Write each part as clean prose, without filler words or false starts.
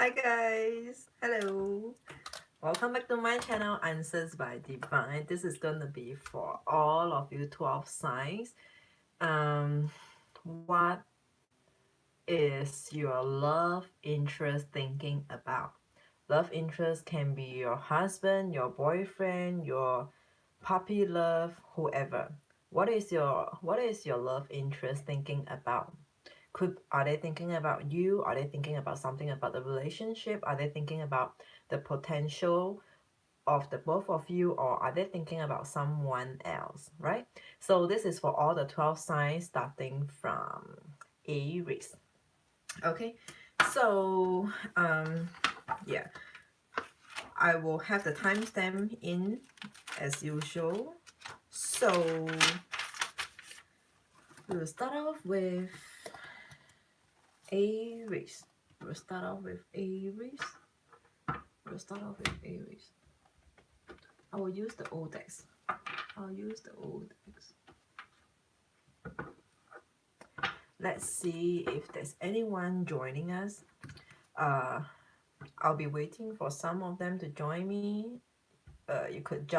Hi guys, hello. Welcome back to my channel, Answers by Divine. This is gonna be for all of you 12 signs. What is your love interest thinking about? Love interest can be your husband, your boyfriend, your puppy love, whoever. What is your love interest thinking about? Are they thinking about you? Are they thinking about something about the relationship? Are they thinking about the potential of the both of you, or are they thinking about someone else, right? So this is for all the 12 signs starting from Aries. Okay, so yeah, I will have the timestamp in as usual. So we will start off with Aries. We'll start off with Aries. I will use the old decks. Let's see if there's anyone joining us. I'll be waiting for some of them to join me. You could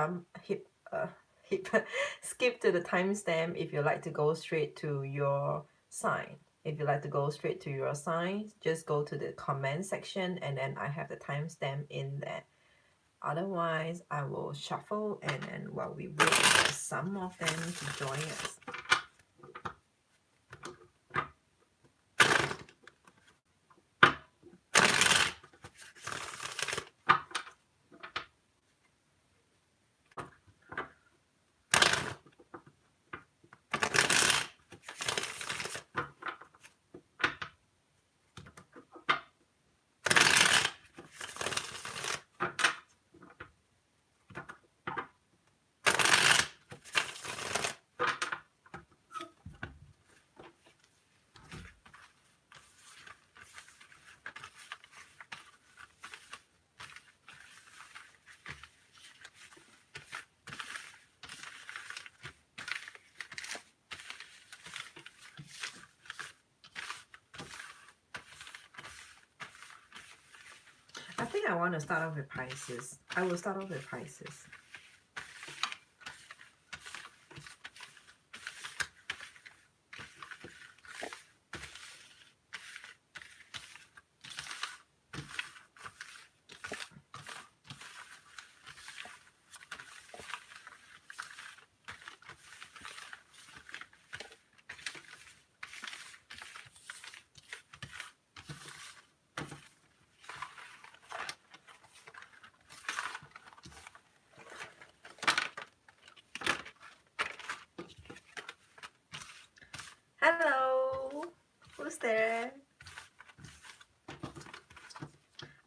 skip to the timestamp if you like to go straight to your sign. If you like to go straight to your sign, just go to the comment section and then I have the timestamp in there. Otherwise, I will shuffle and then while we wait for some of them to join us. I think I want to start off with Pisces. I will start off with Pisces. Hello, who's there?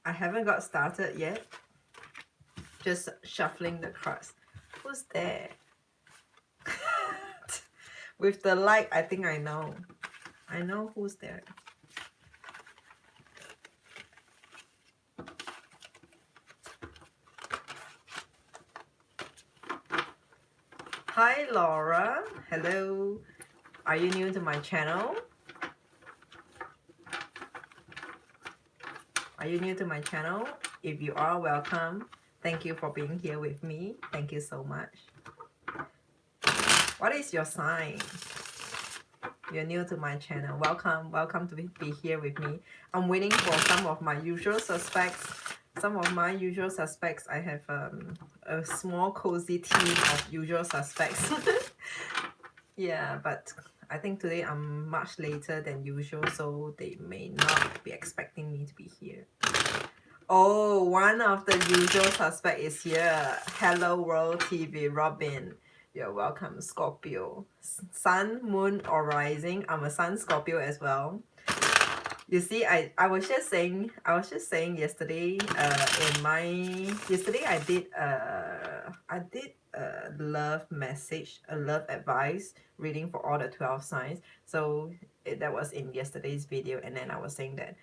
I haven't got started yet. Just shuffling the cards. Who's there? With the light, I think I know. I know who's there. Hi, Laura. Hello. Are you new to my channel? Are you new to my channel? If you are, welcome. Thank you for being here with me. Thank you so much. What is your sign? You're new to my channel. Welcome. Welcome to be here with me. I'm waiting for some of my usual suspects. I have a small cozy team of usual suspects. Yeah, but I think today I'm much later than usual, so they may not be expecting me to be here. Oh, one of the usual suspect is here. Hello World TV, Robin. You're welcome, Scorpio. Sun, Moon, or Rising. I'm a Sun Scorpio as well. You see, I was just saying yesterday yesterday I did a love message, a love advice reading for all the 12 signs. So that was in yesterday's video, and then I was saying that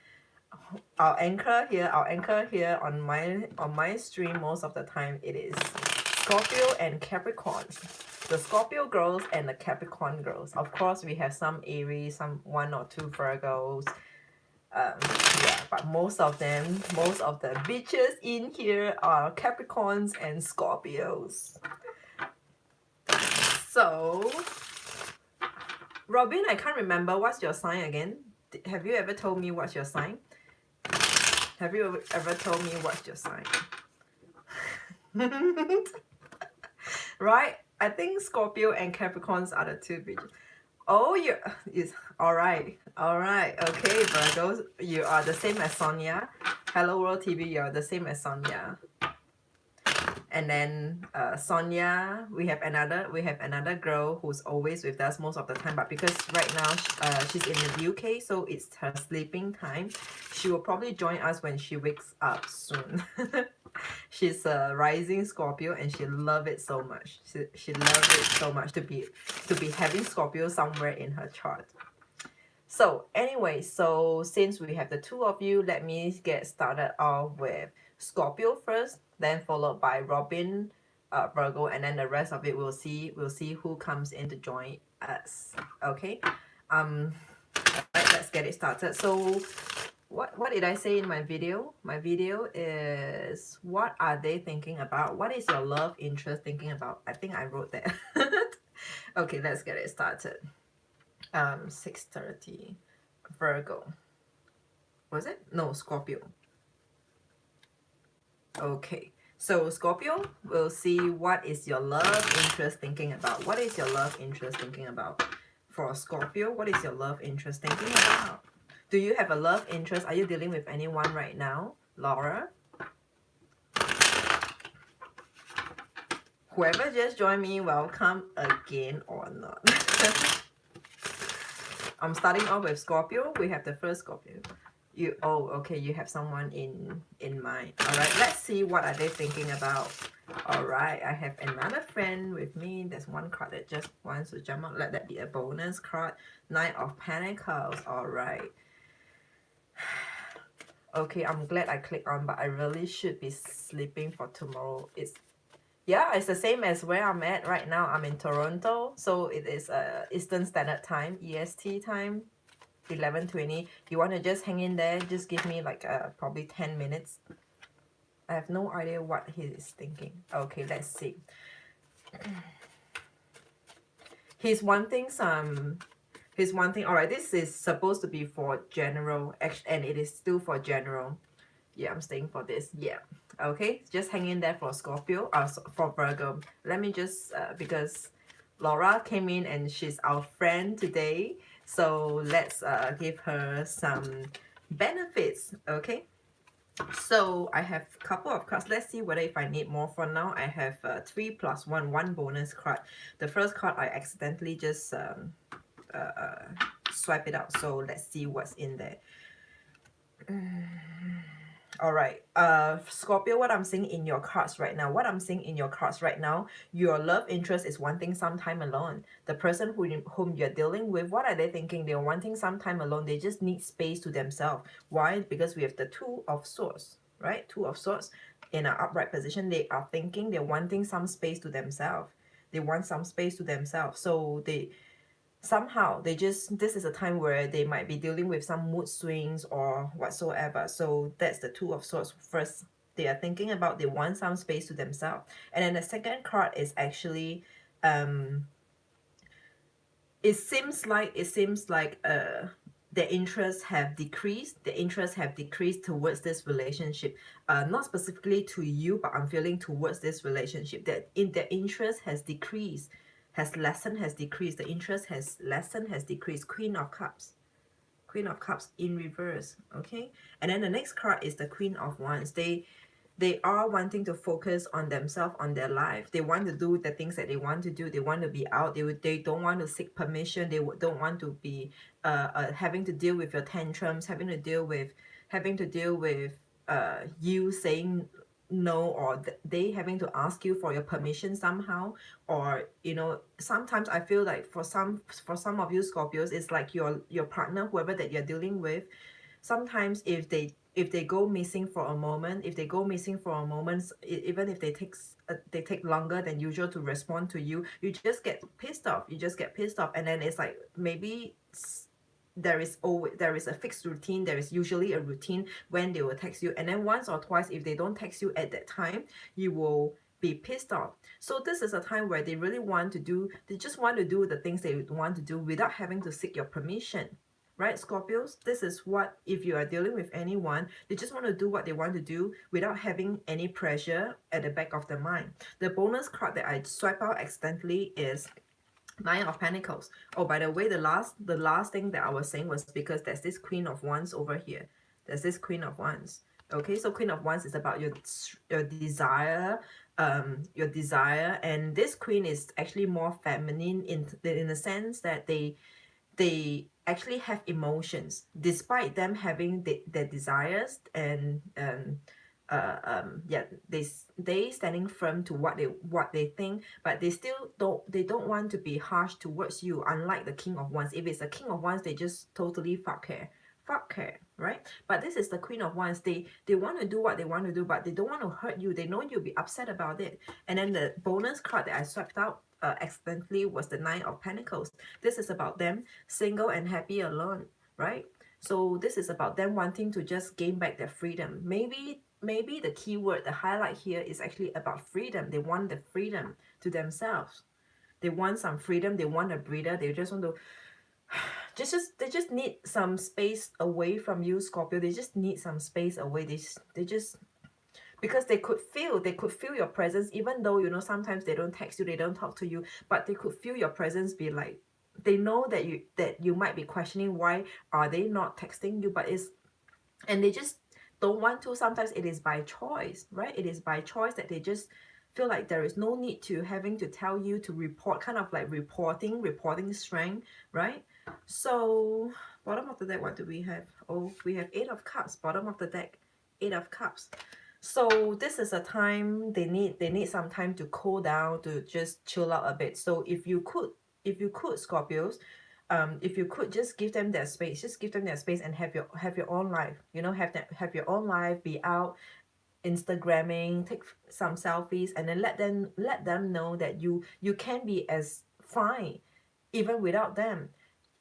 I'll anchor here on my stream. Most of the time it is Scorpio and Capricorns. The Scorpio girls and the Capricorn girls. Of course, we have some Aries, some 1 or 2 Virgos, Yeah, but most of the bitches in here are Capricorns and Scorpios. So, Robin, I can't remember what's your sign again. Have you ever told me what's your sign? Have you ever told me what's your sign? Right? I think Scorpio and Capricorns are the two bitches. Oh, you is all right. All right. Okay, Virgos, you are the same as Sonia. Hello World TV, you're the same as Sonia. And then Sonia, we have another girl who's always with us most of the time, but because right now she's in the UK, so it's her sleeping time. She will probably join us when she wakes up soon. She's a rising Scorpio and she loves it so much. She loves it so much to be having Scorpio somewhere in her chart. So anyway, so since we have the two of you, let me get started off with Scorpio first, then followed by Robin, Virgo, and then the rest of it we'll see who comes in to join us. Okay. Alright, let's get it started. So what did I say in my video? My video is what are they thinking about? What is your love interest thinking about? I think I wrote that. Okay, let's get it started. 6:30. Virgo. Was it? No, Scorpio. Okay. So Scorpio, we'll see what is your love interest thinking about. What is your love interest thinking about? For Scorpio, what is your love interest thinking about? Do you have a love interest? Are you dealing with anyone right now? Laura? Whoever just joined me, welcome again or not. I'm starting off with Scorpio. We have the first Scorpio. Okay, you have someone in mind. All right, let's see what are they thinking about. All right, I have another friend with me. There's one card that just wants to jump out. Let that be a bonus card. Knight of Pentacles. All right. Okay, I'm glad I clicked on, but I really should be sleeping for tomorrow. It's the same as where I'm at right now. I'm in Toronto, so it is Eastern Standard Time, EST time, 11:20. You want to just hang in there? Just give me like probably 10 minutes. I have no idea what he is thinking. Okay, let's see. He's wanting all right, this is supposed to be for general, and it is still for general. Yeah, I'm staying for this. Yeah. Okay, just hang in there for Scorpio, for Virgo. Let me just, because Laura came in and she's our friend today. So let's give her some benefits, okay? So I have a couple of cards. Let's see whether if I need more. For now, I have 3 plus 1 bonus card. The first card I accidentally just swipe it out. So let's see what's in there. All right, Scorpio, what I'm seeing in your cards right now, your love interest is wanting some time alone. The person whom you're dealing with, what are they thinking? They're wanting some time alone. They just need space to themselves. Why? Because we have the Two of Swords, right? Two of Swords in an upright position. They are thinking, they're wanting some space to themselves. They want some space to themselves. So somehow this is a time where they might be dealing with some mood swings or whatsoever. So that's the Two of Swords. First, they are thinking about, they want some space to themselves. And then the second card is actually it seems like the interests have decreased towards this relationship, not specifically to you, but I'm feeling towards this relationship that the interest has decreased, the interest has lessened, has decreased. Queen of Cups in reverse. Okay, and then the next card is the Queen of Wands. They are wanting to focus on themselves, on their life. They want to do the things that they want to do. They want to be out. They don't want to seek permission. They don't want to be having to deal with your tantrums, having to deal with you saying no, or they having to ask you for your permission somehow. Or sometimes I feel like for some of you Scorpios, it's like your partner, whoever that you're dealing with, sometimes if they go missing for a moment, even if they take longer than usual to respond to you, you just get pissed off, and then it's like maybe there is a fixed routine. There is usually a routine when they will text you, and then once or twice, if they don't text you at that time, you will be pissed off. So this is a time where they really want to do, they just want to do the things they want to do without having to seek your permission. Right, Scorpios? This is what, if you are dealing with anyone, they just want to do what they want to do without having any pressure at the back of their mind. The bonus card that I swipe out accidentally is Nine of Pentacles. Oh, by the way, the last thing that I was saying was because there's this Queen of Wands over here. There's this Queen of Wands. Okay, so Queen of Wands is about your desire, and this Queen is actually more feminine in the sense that they actually have emotions despite them having their desires, and yeah, they standing firm to what they think, but they don't want to be harsh towards you, unlike the King of Wands. If it's a King of Wands, they just totally fuck care, right? But this is the Queen of Wands. They want to do what they want to do, but they don't want to hurt you. They know you'll be upset about it. And then the bonus card that I swiped out accidentally was the Nine of Pentacles. This is about them single and happy alone, right? So this is about them wanting to just gain back their freedom. Maybe the keyword, the highlight here is actually about freedom. They want the freedom to themselves. They want some freedom. They want a breather. They just want to they just need some space away from you, Scorpio. They just need some space away. They just because they could feel your presence, even though, you know, sometimes they don't text you, they don't talk to you, but they could feel your presence be like, they know that you might be questioning why are they not texting you, but and they just don't want to. Sometimes it is by choice, right? It is by choice that they just feel like there is no need to having to tell you to report, kind of like reporting strength, right? So bottom of the deck, what do we have? Oh, we have Eight of Cups. Bottom of the deck, Eight of Cups. So this is a time they need some time to cool down, to just chill out a bit. So if you could, Scorpios, if you could just give them their space, and have your own life. You know, have your own life, be out Instagramming, take some selfies, and then let them know that you can be as fine even without them.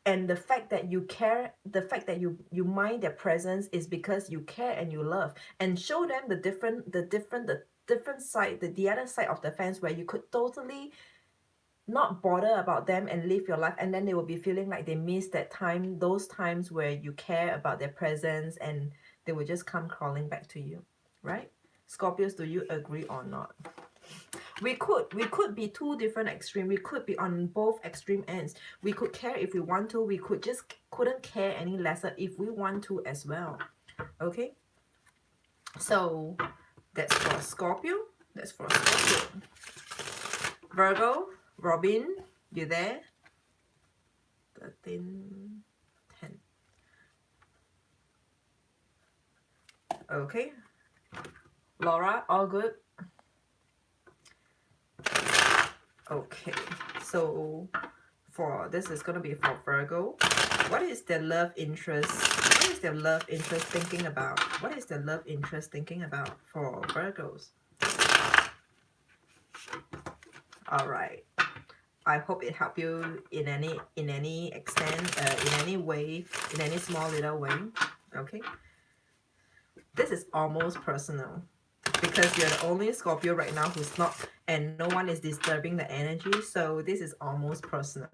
And the fact that you care, the fact that you mind their presence is because you care and you love. And show them the different side, the other side of the fence, where you could totally not bother about them and live your life, and then they will be feeling like they miss that time, those times where you care about their presence, and they will just come crawling back to you, right? Scorpios, do you agree or not? We could be two different extremes. We could be on both extreme ends. We could care if we want to. We could just couldn't care any lesser if we want to as well. Okay? So that's for Scorpio. That's for Scorpio. Virgo, Robin, you there? 13, 10. Okay. Laura, all good? Okay, so for this is going to be for Virgo. What is their love interest? What is their love interest thinking about? What is their love interest thinking about for Virgos? All right. I hope it helped you in any extent, in any way, in any small little way. Okay. This is almost personal, because you're the only Scorpio right now who's not, and no one is disturbing the energy. So this is almost personal.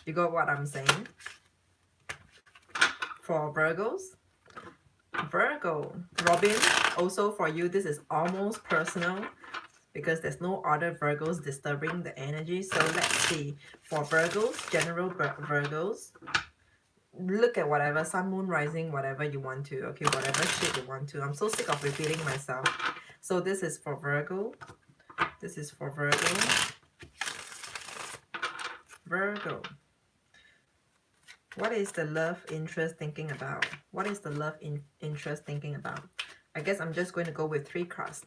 You got what I'm saying? For Virgos, Virgo, Robin, also for you, this is almost personal, because there's no other Virgos disturbing the energy. So let's see. For Virgos, general Virgos, look at whatever, sun, moon, rising, whatever you want to. Okay, whatever shit you want to. I'm so sick of repeating myself. So this is for Virgo. This is for Virgo. Virgo. What is the love interest thinking about? What is the love interest thinking about? I guess I'm just going to go with 3 cards.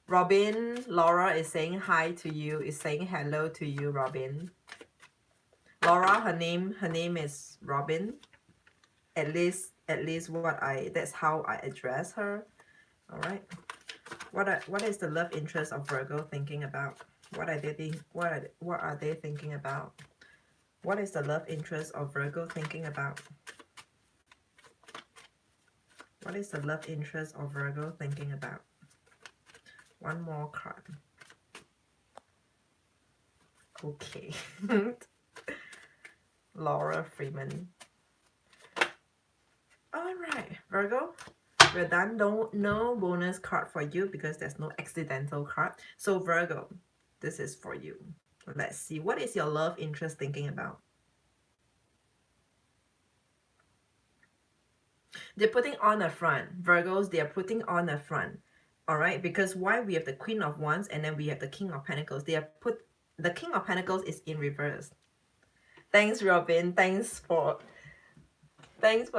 Robin, Laura is saying hi to you, is saying hello to you, Robin. Laura, her name is Robin. At least that's how I address her. All right. What is the love interest of Virgo thinking about? What are what are they thinking about? What is the love interest of Virgo thinking about? What is the love interest of Virgo thinking about? One more card. Okay. Laura Freeman. Alright, Virgo. We're done. No bonus card for you because there's no accidental card. So Virgo, this is for you. Let's see. What is your love interest thinking about? They're putting on a front. Virgos, they are putting on a front. Alright, because why we have the Queen of Wands and then we have the King of Pentacles. The King of Pentacles is in reverse. Thanks, Robin. Thanks for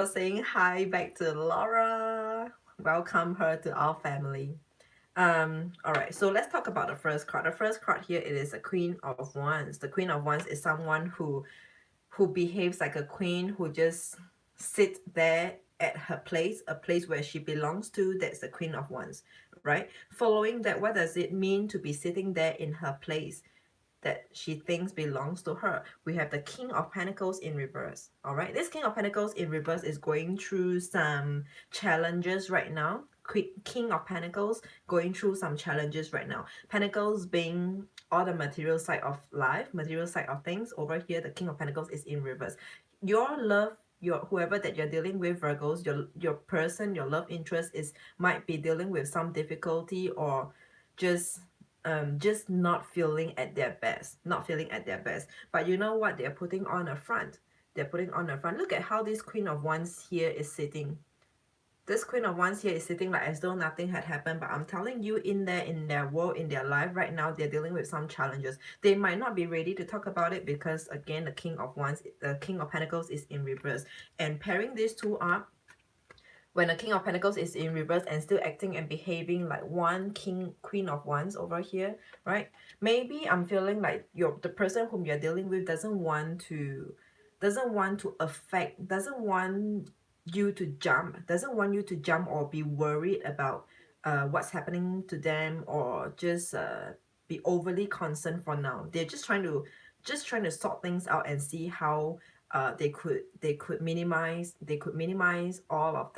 saying hi back to Laura. Welcome her to our family. All right, so let's talk about the first card. The first card here, it is a Queen of Wands. The Queen of Wands is someone who behaves like a queen, who just sits there at her place, a place where she belongs to. That's the Queen of Wands, right? Following that, what does it mean to be sitting there in her place that she thinks belongs to her? We have the King of Pentacles in reverse. All right, this King of Pentacles in reverse is going through some challenges right now. King of Pentacles going through some challenges right now. Pentacles being all the material side of life, material side of things. Over here, the King of Pentacles is in reverse. Your love, whoever that you're dealing with, Virgos, your person, your love interest might be dealing with some difficulty, or just not feeling at their best, but you know what, they're putting on a front. Look at how this Queen of Wands here is sitting. This Queen of Wands here is sitting like as though nothing had happened, but I'm telling you, in their world, in their life right now, they're dealing with some challenges. They might not be ready to talk about it because, again, the King of Pentacles is in reverse. And pairing these two up, when the King of Pentacles is in reverse and still acting and behaving like one Queen of Wands over here, right? Maybe I'm feeling like the person whom you're dealing with doesn't want to affect, doesn't want you to jump or be worried about what's happening to them, or just be overly concerned for now. They're just trying to sort things out and see how they could minimize all of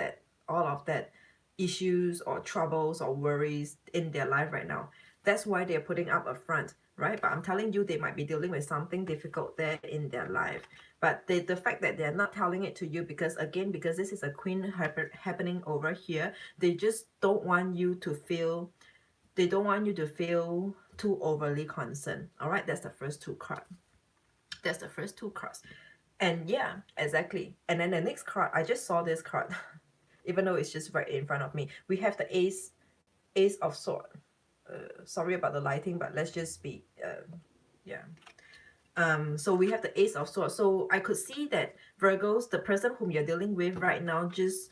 that issues or troubles or worries in their life right now. That's why they're putting up a front, right? But I'm telling you, they might be dealing with something difficult there in their life. But the fact that they're not telling it to you, because this is a queen happening over here, they just don't want you to feel too overly concerned. All right, that's the first two cards. And yeah, exactly. And then the next card, I just saw this card, even though it's just right in front of me. We have the Ace of Swords. Sorry about the lighting, but let's just be, yeah. So we have the Ace of Swords. So I could see that Virgos, the person whom you're dealing with right now, just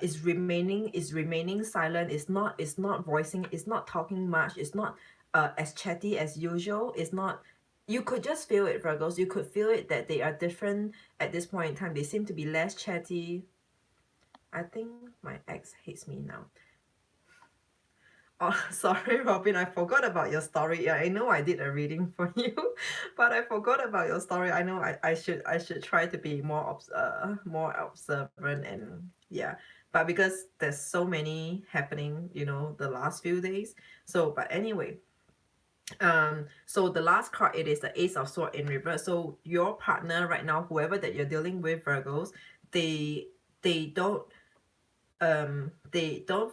is remaining silent. Is not voicing. Is not talking much. Is not as chatty as usual. Is not. You could just feel it, Virgos. You could feel it that they are different at this point in time. They seem to be less chatty. I think my ex hates me now. Oh, sorry, Robin, I forgot about your story. Yeah, I know I did a reading for you, but I forgot about your story. I know I should try to be more observant, and yeah. But because there's so many happening, the last few days. So, but anyway, so the last card, it is the Ace of Swords in reverse. So your partner right now, whoever that you're dealing with, Virgos, they don't they don't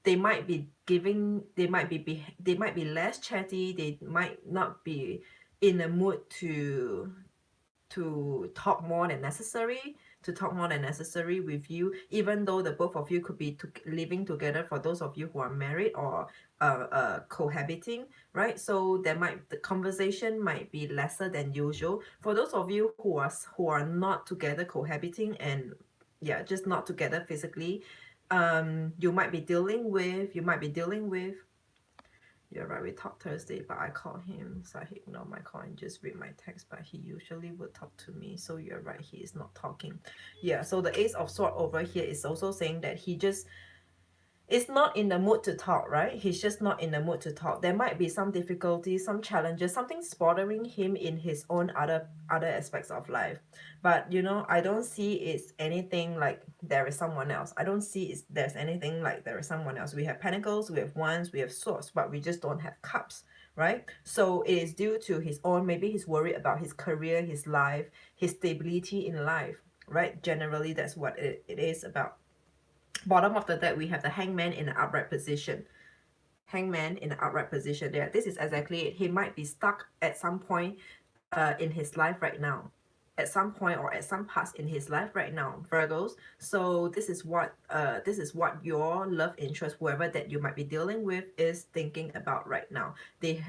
they might be less chatty. They might not be in a mood to talk more than necessary with you, even though the both of you could be living together, for those of you who are married or cohabiting, right? So the conversation might be lesser than usual. For those of you who are not together cohabiting, and yeah, just not together physically, you might be dealing with you're right, we talked Thursday, but I called him, so he ignored my call and just read my text, but he usually would talk to me. So you're right, he is not talking. Yeah, so the Ace of Swords over here is also saying that he just is not in the mood to talk, right? He's just not in the mood to talk. There might be some difficulties, some challenges, something's bothering him in his own other aspects of life. But you know, I don't see it's anything like there is someone else. I don't see it's there's anything like there is someone else. We have pentacles, we have wands, we have swords, but we just don't have cups, right? So it is due to his own, maybe he's worried about his career, his life, his stability in life, right? Generally, that's what it is about. Bottom of the deck, we have the hangman in an upright position. Hangman in an upright position there. This is exactly it. He might be stuck at some point in his life right now. At some point or at some parts in his life right now, Virgos. So this is what your love interest, whoever that you might be dealing with, is thinking about right now. They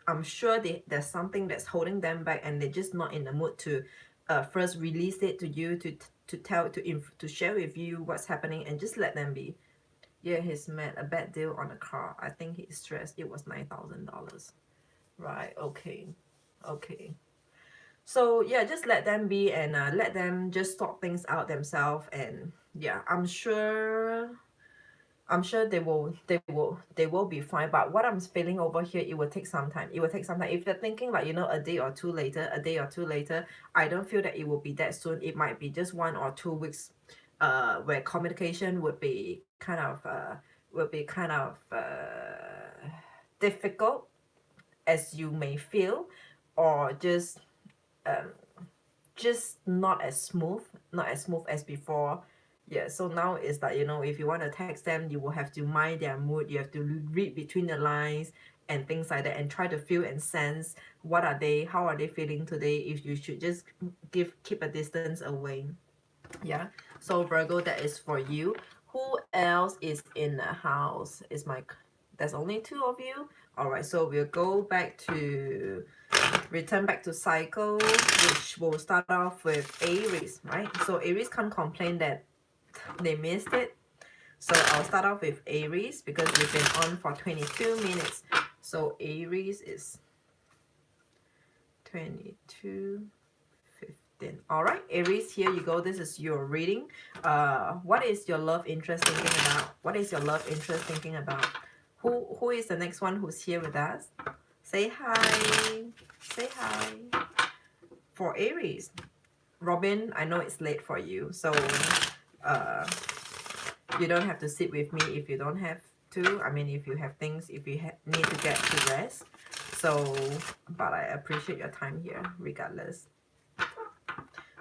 I'm sure there's something that's holding them back, and they're just not in the mood to first release it to you, to tell, to share with you what's happening, and just let them be. Yeah, he's mad. A bad deal on a car. I think he's stressed. It was $9,000. Right. Okay. Okay. So yeah, just let them be, and let them just sort things out themselves. And yeah, I'm sure they will be fine. But what I'm feeling over here, it will take some time. It will take some time. If you're thinking like, you know, a day or two later, I don't feel that it will be that soon. It might be just 1 or 2 weeks, where communication would be kind of difficult, as you may feel, or um just not as smooth as before. Yeah, so now it's like, you know, if you want to text them, you will have to mind their mood. You have to read between the lines and things like that, and try to feel and sense how are they feeling today, if you should just keep a distance away. Yeah, so Virgo, that is for you. Who else is in the house? There's only two of you. All right, so we'll go back to return back to cycle, which will start off with Aries, right? So Aries can't complain that they missed it. So I'll start off with Aries because we've been on for 22 minutes. So Aries is 22, 15. All right, Aries, here you go. This is your reading. What is your love interest thinking about? What is your love interest thinking about? Who is the next one who's here with us? Say hi. Say hi. For Aries, Robin, I know it's late for you, so you don't have to sit with me if you don't have to. I mean, if you have things, if you need to get to rest. So, but I appreciate your time here, regardless.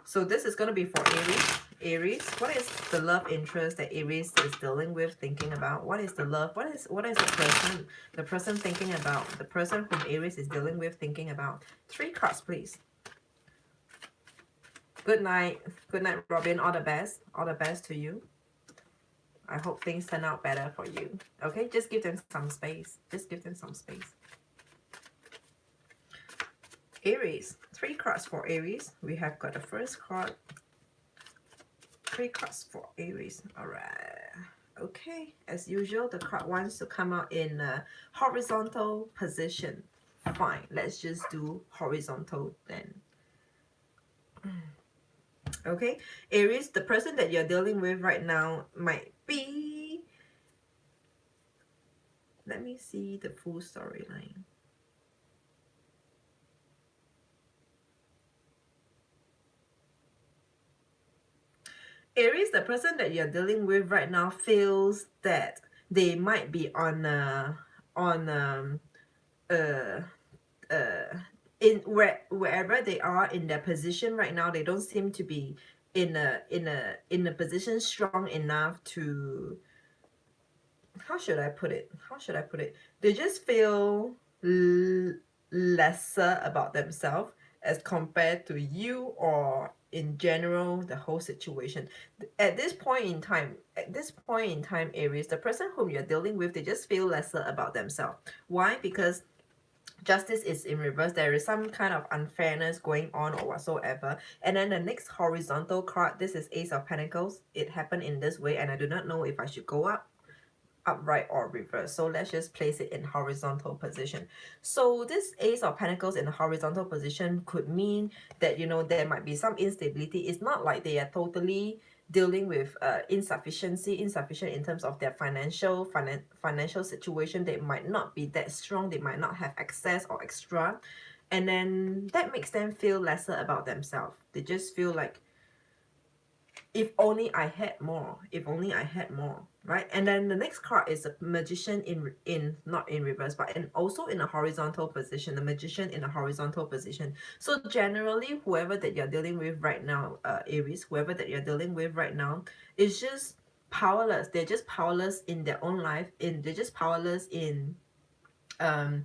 So this is going to be for Aries. Aries, what is the love interest that Aries is dealing with, thinking about? What is the love? What is the person thinking about? The person whom Aries is dealing with thinking about. 3 cards, please. Good night. Good night, Robin. All the best. All the best to you. I hope things turn out better for you. Okay, just give them some space. Just give them some space. Aries. 3 cards for Aries. We have got the first card. 3 cards for Aries. All right. Okay, as usual, the card wants to come out in a horizontal position. Fine, let's just do horizontal then. Okay, Aries, the person that you're dealing with right now might be... Let me see the full storyline. Aries, the person that you're dealing with right now feels that they might be in wherever they are in their position right now. They don't seem to be in a position strong enough to, how should I put it? They just feel lesser about themselves as compared to you, or in general the whole situation. At this point in time, Aries, the person whom you're dealing with, they just feel lesser about themselves. Why? Because Justice is in reverse. There is some kind of unfairness going on or whatsoever. And then the next horizontal card, this is Ace of Pentacles. It happened in this way, and I do not know if I should go upright or reverse. So let's just place it in horizontal position. So this Ace of Pentacles in a horizontal position could mean that, you know, there might be some instability. It's not like they are totally dealing with insufficient in terms of their financial situation. They might not be that strong, they might not have access or extra, and then that makes them feel lesser about themselves. They just feel like, if only I had more, if only I had more, right? And then the next card is a magician in not in reverse, but also in a horizontal position, the magician in a horizontal position. So generally, whoever that you're dealing with right now, Aries, whoever that you're dealing with right now is just powerless. They're just powerless in their own life, they're just powerless um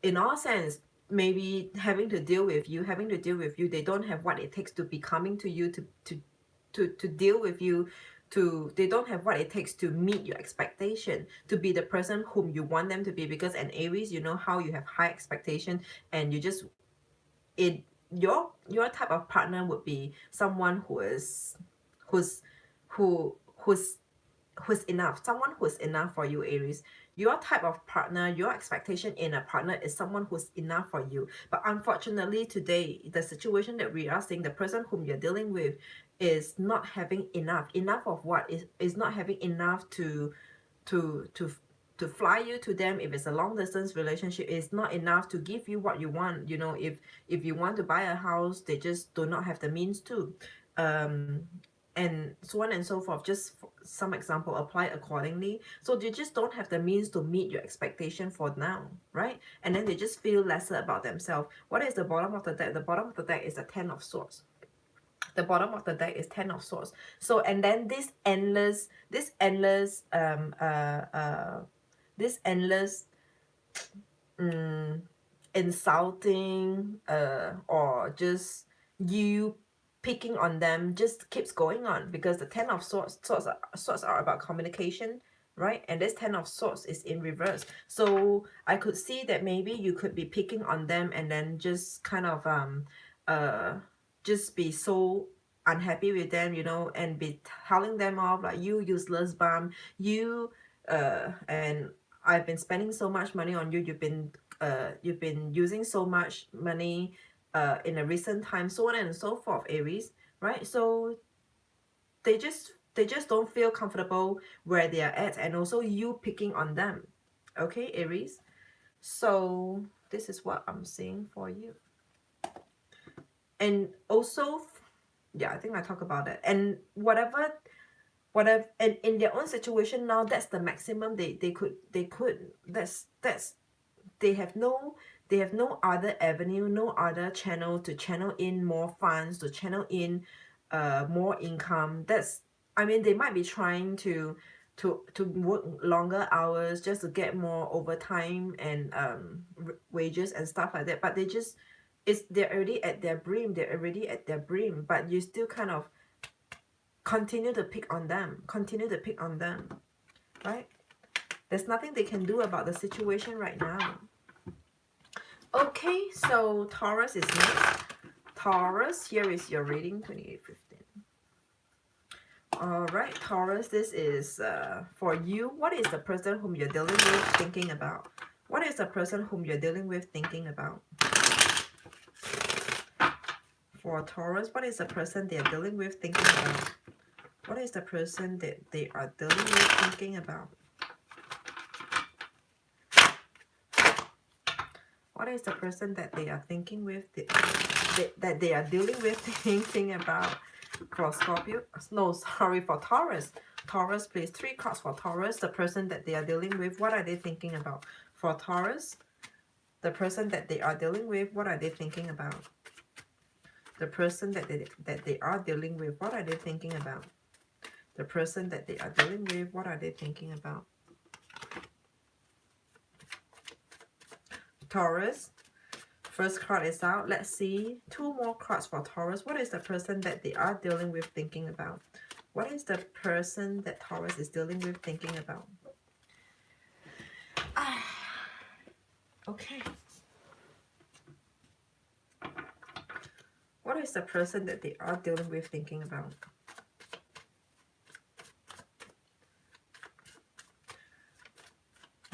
in all sense. Maybe having to deal with you, they don't have what it takes to be coming to you to deal with you, they don't have what it takes to meet your expectation, to be the person whom you want them to be. Because an Aries, you know how you have high expectation, and you just, it your type of partner would be someone who's who's enough, someone who's enough for you, Aries. Your type of partner, your expectation in a partner is someone who's enough for you. But unfortunately today, the situation that we are seeing, the person whom you're dealing with is not having enough of what is not having enough to to to fly you to them. If it's a long distance relationship, it's not enough to give you what you want. You know, if you want to buy a house, they just do not have the means to, um and so on and so forth. Just some example, apply accordingly. So they just don't have the means to meet your expectation for now, right? And then they just feel lesser about themselves. What is the bottom of the deck? The bottom of the deck is the Ten of Swords. The bottom of the deck is Ten of Swords. So, and then this endless insulting, or just you picking on them just keeps going on, because the Ten of Swords are about communication, right? And this Ten of Swords is in reverse. So I could see that maybe you could be picking on them, and then just kind of just be so unhappy with them, you know, and be telling them off like, you useless bum, you and I've been spending so much money on you, you've been using so much money in a recent time, so on and so forth, Aries, right? So they just don't feel comfortable where they are at, and also you picking on them. Okay, Aries. So this is what I'm seeing for you. And also, yeah, I think I talk about that. And whatever, and in their own situation now, that's the maximum they could, that's they have no other avenue, no other channel to channel in more funds, to channel in more income. That's, I mean, they might be trying to work longer hours just to get more overtime and wages and stuff like that, but they just, they're already at their brim, but you still kind of continue to pick on them, right? There's nothing they can do about the situation right now. Okay, so Taurus is next. Taurus, here is your reading, 2815. All right, Taurus, this is for you. What is the person whom you're dealing with thinking about? What is the person whom you're dealing with thinking about? For Taurus, what is the person they're dealing with thinking about? What is the person that they are dealing with thinking about? What is the person that they are thinking with, that they are dealing with thinking about? For Scorpio, no, sorry, for Taurus. Taurus, please, 3 cards for Taurus. The person that they are dealing with, what are they thinking about? For Taurus, the person that they are dealing with, what are they thinking about? The person that they are dealing with, what are they thinking about? The person that they are dealing with, what are they thinking about? Taurus, first card is out. Let's see 2 more cards for Taurus. What is the person that they are dealing with thinking about? What is the person that Taurus is dealing with thinking about? Okay. What is the person that they are dealing with thinking about?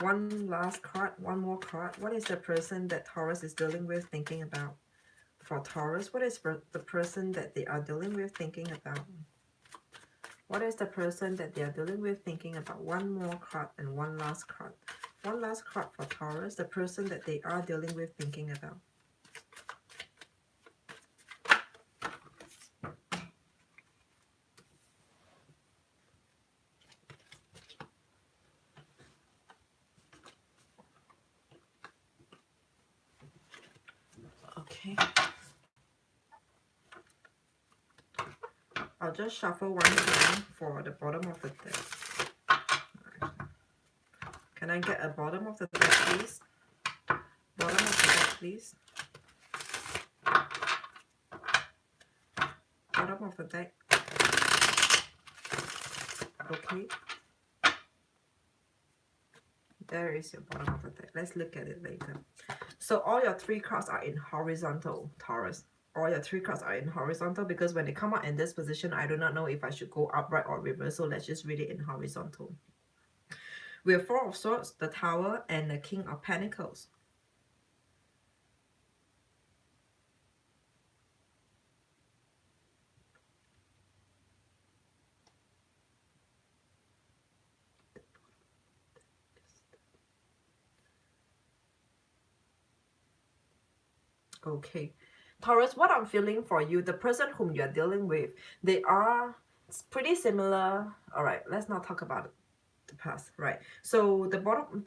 One last card, one more card. What is the person that Taurus is dealing with thinking about? For Taurus, what is the person that they are dealing with thinking about? What is the person that they are dealing with thinking about? One more card and one last card. One last card for Taurus, the person that they are dealing with thinking about. Okay. I'll just shuffle one time for the bottom of the deck. Can I get a bottom of the deck, please? Bottom of the deck, please. Bottom of the deck. Okay. There is your bottom of the deck. Let's look at it later. So all your 3 cards are in horizontal, Taurus. All your 3 cards are in horizontal because when they come out in this position, I do not know if I should go upright or reverse. So let's just read it in horizontal. We have 4 of Swords, the Tower, and the King of Pentacles. Okay. Taurus, what I'm feeling for you, the person whom you're dealing with, they are pretty similar. All right, let's not talk about the past, right? So the bottom,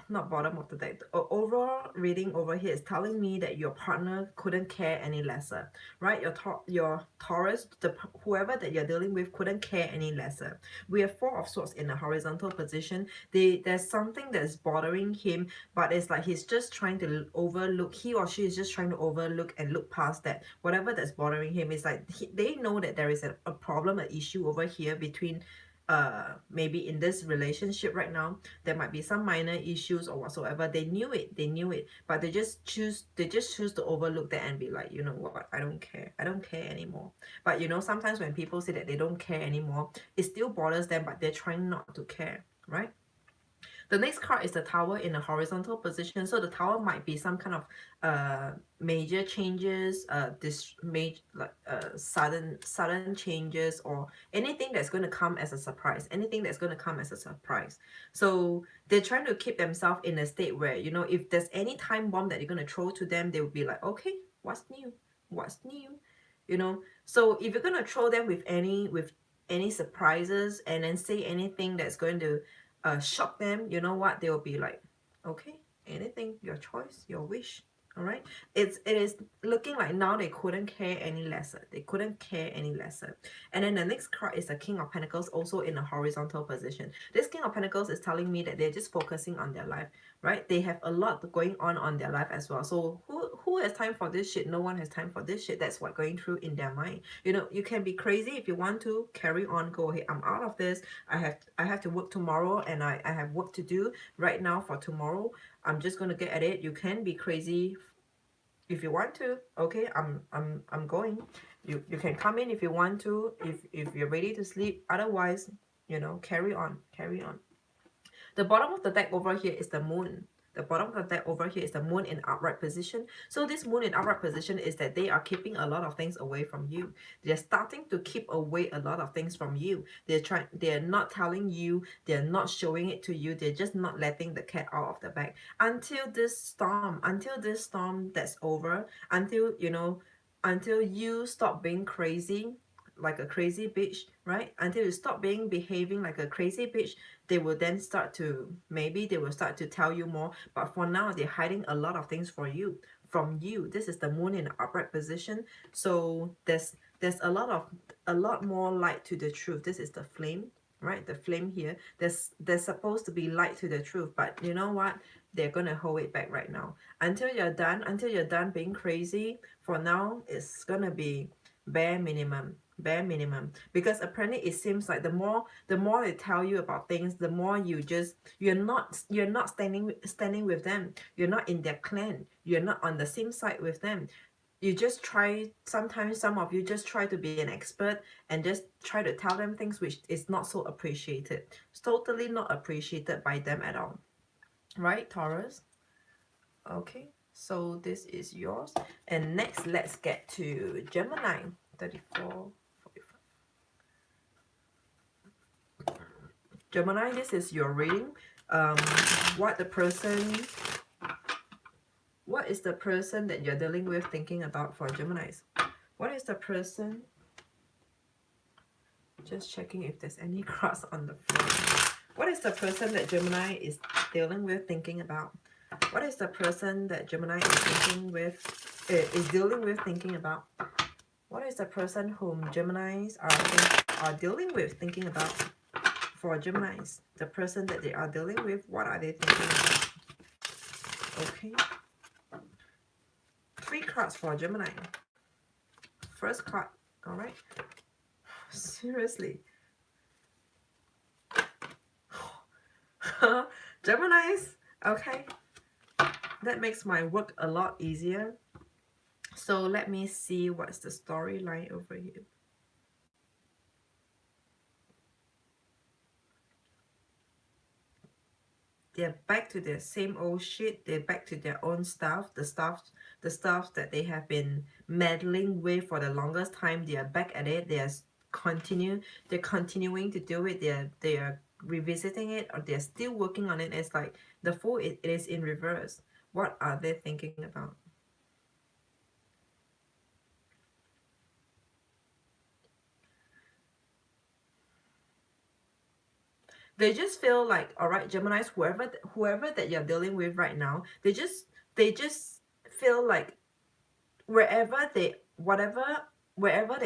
not bottom of the deck, the overall reading over here is telling me that your partner couldn't care any lesser, right? Your Taurus, whoever that you're dealing with couldn't care any lesser. We have 4 of Swords in a horizontal position. There's something that's bothering him, but it's like he's just trying to overlook, he or she is just trying to overlook and look past that. Whatever that's bothering him is like, they know that there is a problem, an issue over here between maybe in this relationship right now. There might be some minor issues or whatsoever. They knew it, but they just choose to overlook that and be like, you know what, I don't care anymore. But you know, sometimes when people say that they don't care anymore, it still bothers them, but they're trying not to care, right? The next card is the Tower in a horizontal position. So the Tower might be some kind of major changes, sudden changes, or anything that's going to come as a surprise. Anything that's going to come as a surprise. So they're trying to keep themselves in a state where, you know, if there's any time bomb that you're going to throw to them, they will be like, okay, what's new? What's new? You know. So if you're going to throw them with any surprises and then say anything that's going to shock them, you know what, they'll be like, okay, anything, your choice, your wish. All right, it is looking like now they couldn't care any lesser. They couldn't care any lesser. And then the next card is the King of Pentacles, also in a horizontal position. This King of Pentacles is telling me that they're just focusing on their life, right? They have a lot going on their life as well. So who has time for this shit? No one has time for this shit. That's what going through in their mind. You know, you can be crazy if you want to, carry on, go ahead. I'm out of this. I have to work tomorrow, and I have work to do right now for tomorrow. I'm just gonna get at it. You can be crazy if you want to. Okay, I'm going. You can come in if you want to, if you're ready to sleep. Otherwise, you know, carry on, carry on. The bottom of the deck over here is the Moon. The bottom of the deck over here is the Moon in upright position. So this Moon in upright position is that they are keeping a lot of things away from you. They're starting to keep away a lot of things from you. They're not telling you, they're not showing it to you, they're just not letting the cat out of the bag. Until this storm that's over, until, you know, until you stop being crazy, like a crazy bitch, right? Until you stop behaving like a crazy bitch, they will then start to, maybe they will start to tell you more. But for now, they're hiding a lot of things from you. This is the Moon in upright position. So there's a lot more light to the truth. This is the flame, right? The flame here. There's supposed to be light to the truth, but you know what? They're gonna hold it back right now. Until you're done being crazy. For now, it's gonna be bare minimum. Bare minimum. Because apparently it seems like the more they tell you about things, the more you're not standing with them. You're not in their clan. You're not on the same side with them. You just try, sometimes some of you just try to be an expert and just try to tell them things which is not so appreciated. It's totally not appreciated by them at all. Right, Taurus? Okay. So this is yours. And next, let's get to Gemini. 34, 45. Gemini, this is your reading. What is the person that you're dealing with thinking about for Geminis? What is the person? Just checking if there's any cross on the floor. What is the person that Gemini is dealing with thinking about? What is the person that Gemini is dealing with thinking about? What is the person whom Geminis are dealing with thinking about? For Geminis, the person that they are dealing with, what are they thinking about? Okay. 3 cards for Gemini. First card, all right? Seriously. Geminis, okay. That makes my work a lot easier. So let me see what's the storyline over here. They're back to their same old shit. They're back to their own stuff. The stuff that they have been meddling with for the longest time. They are back at it. They're continuing to do it. They are revisiting it, or they're still working on it. It's like the Fool, it is in reverse. What are they thinking about? They just feel like, all right, Geminis, whoever that you're dealing with right now, they just feel like wherever they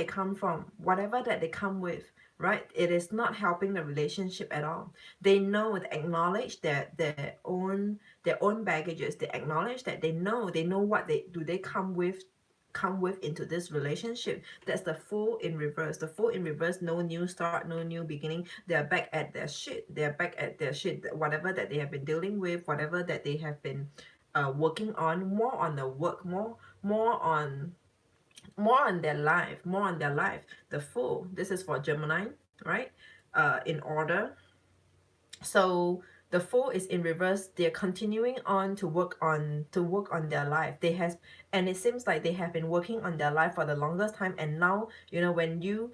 come from, whatever that they come with, right, it is not helping the relationship at all. They know, they acknowledge their own baggages. They acknowledge that they know what they come with into this relationship. That's the Fool in reverse. The Fool in reverse, no new start, no new beginning. They're back at their shit. They're back at their shit. Whatever that they have been dealing with, whatever that they have been working on, more on the work, more on their life. The Fool, this is for Gemini, right? In order. So the Fool is in reverse. They're continuing on to work on their life. And it seems like they have been working on their life for the longest time, and now, when you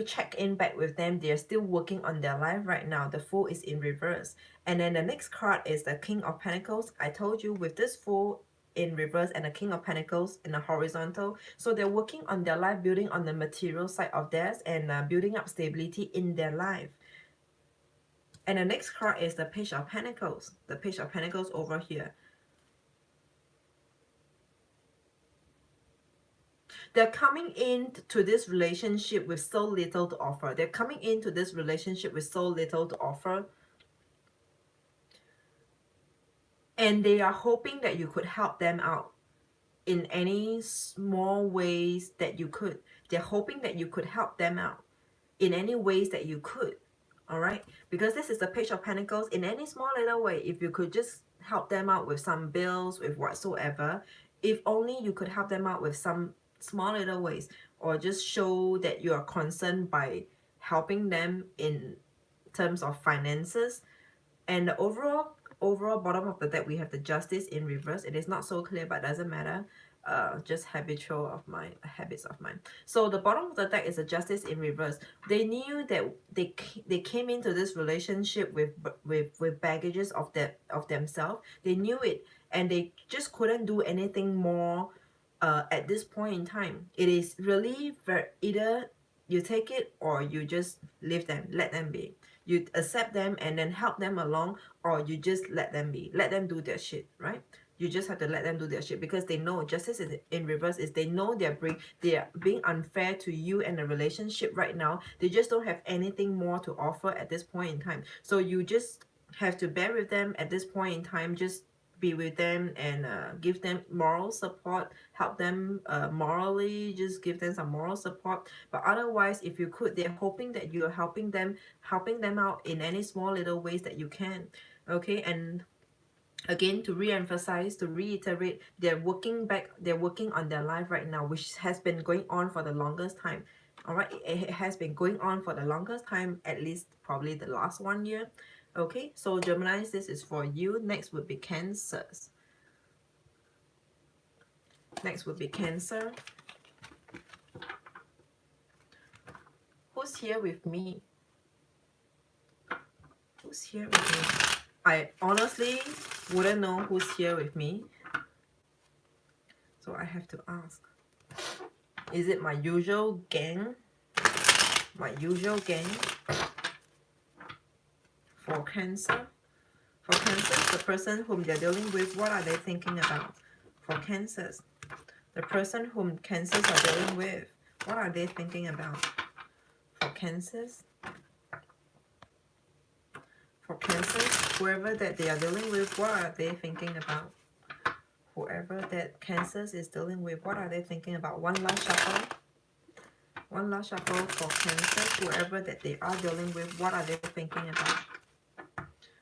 check in back with them, they're still working on their life right now. The Fool is in reverse. And then the next card is the King of Pentacles. I told you, with this Fool in reverse and the King of Pentacles in the horizontal, so they're working on their life, building on the material side of theirs, and building up stability in their life. And the next card is the Page of Pentacles. The Page of Pentacles over here. They're coming into this relationship with so little to offer. They're coming into this relationship with so little to offer. And they are hoping that you could help them out in any small ways that you could. They're hoping that you could help them out in any ways that you could. All right, because this is the Page of Pentacles. In any small little way, if you could just help them out with some bills, with whatsoever, if only you could help them out with some small little ways, or just show that you are concerned by helping them in terms of finances. And the overall bottom of the deck, we have the Justice in reverse. It is not so clear, but doesn't matter. Just habits of mine. So the bottom of the deck is a Justice in reverse. They knew that they came into this relationship with baggages of themselves. They knew it, and they just couldn't do anything more at this point in time. It is really either you take it or you just leave them, let them be. You accept them and then help them along, or you just let them be, let them do their shit, right? You just have to let them do their shit, because they know Justice is in reverse is they know they're being unfair to you and the relationship right now. They just don't have anything more to offer at this point in time. So you just have to bear with them at this point in time. Just be with them and give them moral support, help them morally, just give them some moral support. But otherwise, if you could, they're hoping that you're helping them out in any small little ways that you can. Okay, and again, to re-emphasize, to reiterate, they're working on their life right now, which has been going on for the longest time. All right, it has been going on for the longest time, at least probably the last 1 year. Okay, so Gemini, this is for you. Next would be Cancers. Next would be Cancer. Who's here with me? Who's here with me? I honestly wouldn't know who's here with me. So I have to ask. Is it my usual gang? My usual gang? For Cancer? For Cancers, the person whom they're dealing with, what are they thinking about? For Cancers, the person whom Cancers are dealing with, what are they thinking about? For Cancers, for Cancers, whoever that they are dealing with, what are they thinking about? Whoever that Cancers is dealing with, what are they thinking about? One last shuffle. One last shuffle for Cancers, whoever that they are dealing with, what are they thinking about?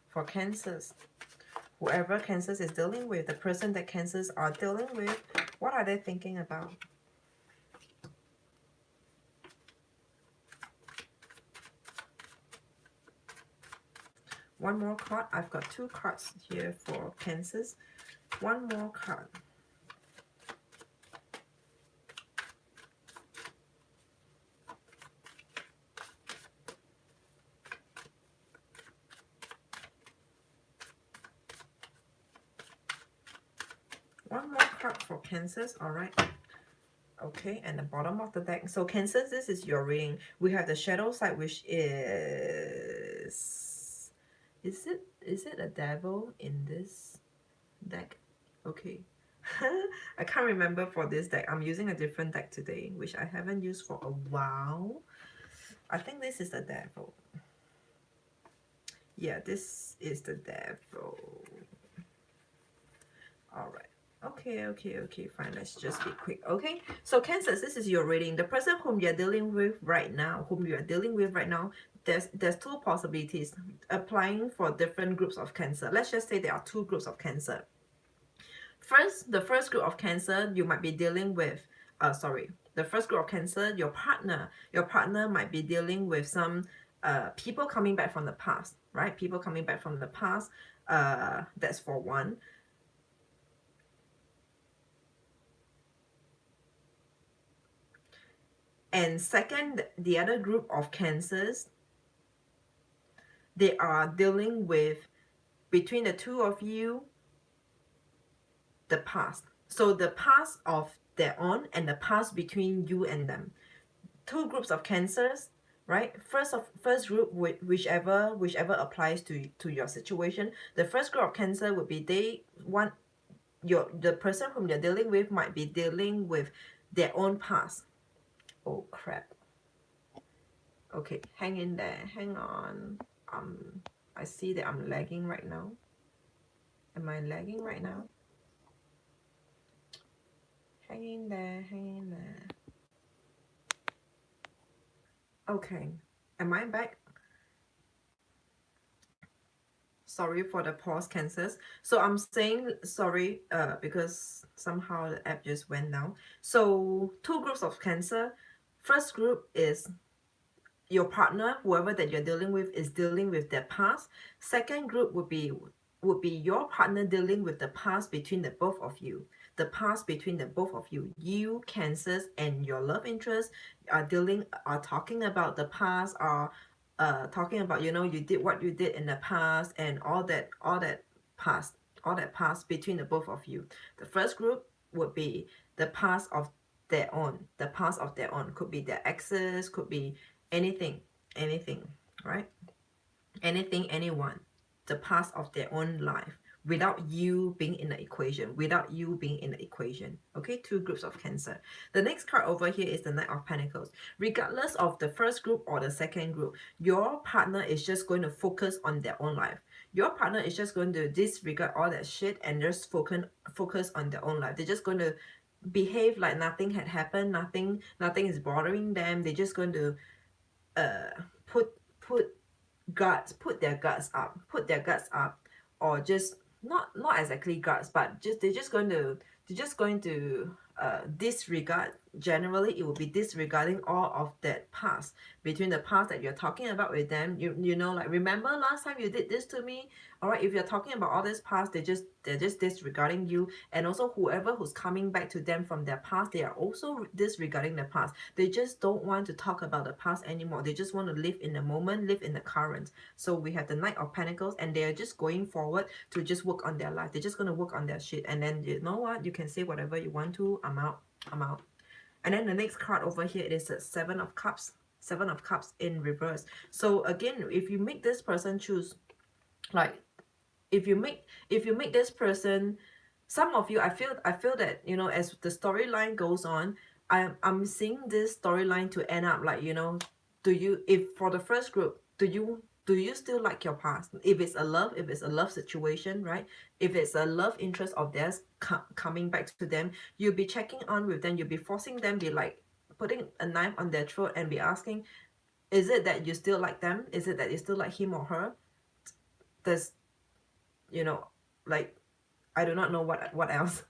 For Cancers, whoever Cancers is dealing with, the person that Cancers are dealing with, what are they thinking about? One more card. I've got 2 cards here for Cancers. One more card. One more card for Cancers. All right. Okay, and the bottom of the deck. So Cancers, this is your reading. We have the shadow side, which is it a devil in this deck? Okay. I can't remember for this deck. I'm using a different deck today, which I haven't used for a while. I think this is the devil. Yeah, this is the devil. All right. Okay, fine. Let's just be quick. Okay, so Cancers, this is your reading. The person whom you're dealing with right now, there's 2 possibilities applying for different groups of Cancer. Let's just say there are 2 groups of Cancer. The first group of Cancer, you might be dealing with, the first group of Cancer, your partner might be dealing with some people coming back from the past, right? People coming back from the past, that's for one. And second, the other group of Cancers, they are dealing with, between the 2 of you, the past. So the past of their own and the past between you and them. 2 groups of Cancers, right? First group, whichever applies to your situation. The first group of Cancer would be the person whom they're dealing with might be dealing with their own past. Oh crap. Okay, hang in there, hang on. I see that I'm lagging right now. Am I lagging right now? Hang in there, hang in there. Okay, am I back? Sorry for the pause, Cancers. So I'm saying sorry because somehow the app just went down. So 2 groups of Cancer. First group is your partner, whoever that you're dealing with, is dealing with their past. Second group would be your partner dealing with the past between the both of you. The past between the both of you. You, Cancers, and your love interest are talking about the past, are talking about, you did what you did in the past, and all that past between the both of you. The first group would be the past of their own. The past of their own could be their exes, could be anything, right? Anything, anyone. The past of their own life, without you being in the equation. Okay, 2 groups of Cancer. The next card over here is the Knight of Pentacles. Regardless of the first group or the second group, your partner is just going to focus on their own life. Your partner is just going to disregard all that shit and just focus on their own life. They're just going to behave like nothing had happened, nothing is bothering them. They're just going to put their guts up, or just not exactly guts, but they're just going to disregard generally it will be disregarding all of that past, between the past that you're talking about with them. You know, like, remember last time you did this to me? All right, if you're talking about all this past, they're just disregarding you. And also whoever who's coming back to them from their past, they are also disregarding the past. They just don't want to talk about the past anymore. They just want to live in the moment, live in the current. So we have the Knight of Pentacles, and they're just going forward to just work on their life. They're just going to work on their shit. And then, you know what, you can say whatever you want to. I'm out. I'm out. And then the next card over here, it is the Seven of Cups. Seven of Cups in reverse. So again, if you make this person choose, like, if you make this person, some of you, I feel that, you know, as the storyline goes on, I'm seeing this storyline to end up like, you know, do you, if for the first group, do you still like your past? If it's a love situation, right? If it's a love interest of theirs coming back to them, you'll be checking on with them, you'll be forcing them, be like putting a knife on their throat and be asking, is it that you still like them? Is it that you still like him or her? Does, you know, like, I do not know what else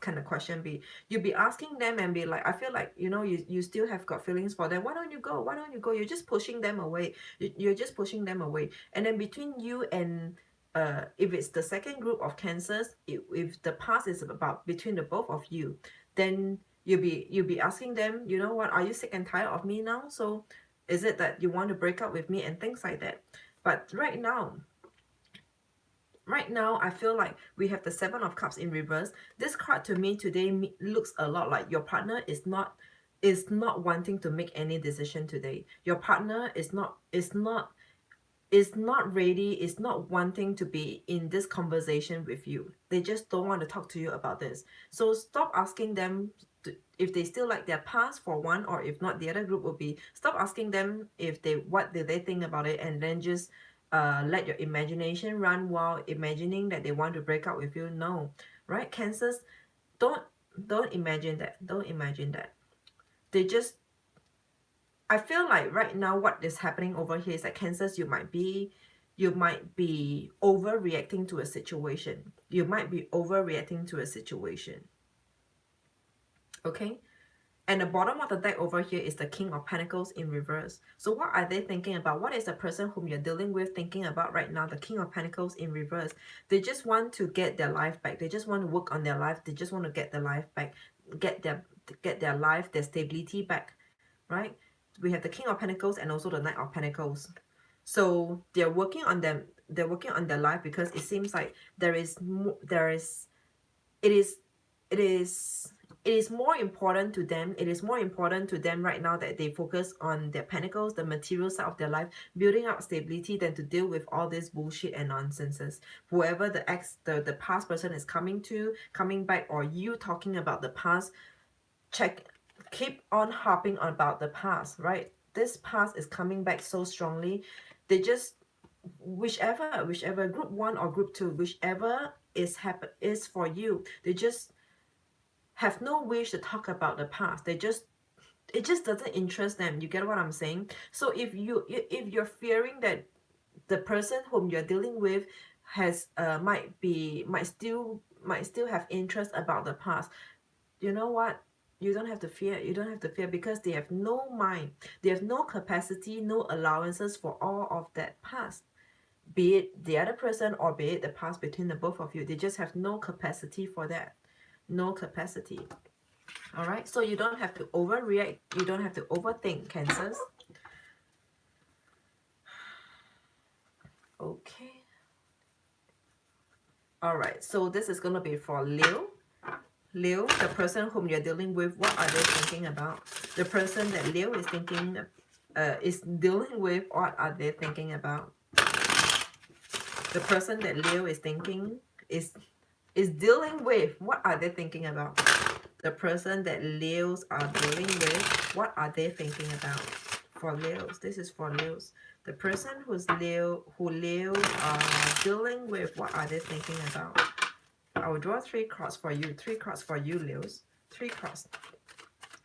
kind of question be. You'll be asking them and be like, I feel like, you know, you still have got feelings for them. Why don't you go? Why don't you go? You're just pushing them away. You're just pushing them away. And then between you and if it's the second group of Cancers, if the past is about between the both of you, then you'll be asking them, you know what, are you sick and tired of me now? So is it that you want to break up with me and things like that? But right now, I feel like we have the Seven of Cups in reverse. This card to me today looks a lot like your partner is not wanting to make any decision today. Your partner is not ready, is not wanting to be in this conversation with you. They just don't want to talk to you about this. So stop asking them if they still like their past, for one, or if not, the other group will be, stop asking them if they, what did they think about it, and then just let your imagination run while imagining that they want to break up with you. No, right? Cancers, don't imagine that. Don't imagine that. They just, I feel like right now what is happening over here is that Cancers, you might be overreacting to a situation. You might be overreacting to a situation. Okay? And the bottom of the deck over here is the King of Pentacles in reverse. So what are they thinking about? What is the person whom you're dealing with thinking about right now? The King of Pentacles in reverse. They just want to get their life back. They just want to work on their life. They just want to get their life back. Get their life, their stability back. Right? We have the King of Pentacles and also the Knight of Pentacles. So they're working on them. They're working on their life because it seems like it is more important to them. It is more important to them right now that they focus on their pentacles, the material side of their life, building up stability, than to deal with all this bullshit and nonsenses. Whoever the past person is coming back, or you talking about the past, keep on harping about the past, right? This past is coming back so strongly. They just, whichever group 1 or group 2, whichever is for you, they just have no wish to talk about the past. It just doesn't interest them. You get what I'm saying? So if you're fearing that the person whom you're dealing with has might still have interest about the past, you know what? You don't have to fear. You don't have to fear, because they have no mind. They have no capacity, no allowances for all of that past. Be it the other person or be it the past between the both of you. They just have no capacity for that. No capacity. All right, so you don't have to overreact. You don't have to overthink, Cancers. Okay. All right, so this is going to be for Leo. Leo, the person whom you're dealing with, what are they thinking about? The person that Leo is thinking, is dealing with, what are they thinking about? The person that Leo is thinking is dealing with, what are they thinking about? The person that Leos are dealing with, what are they thinking about? For Leos, this is for Leos. The person who Leos are dealing with, what are they thinking about? I will draw 3 cards for you. 3 cards for you, Leos. 3 cards.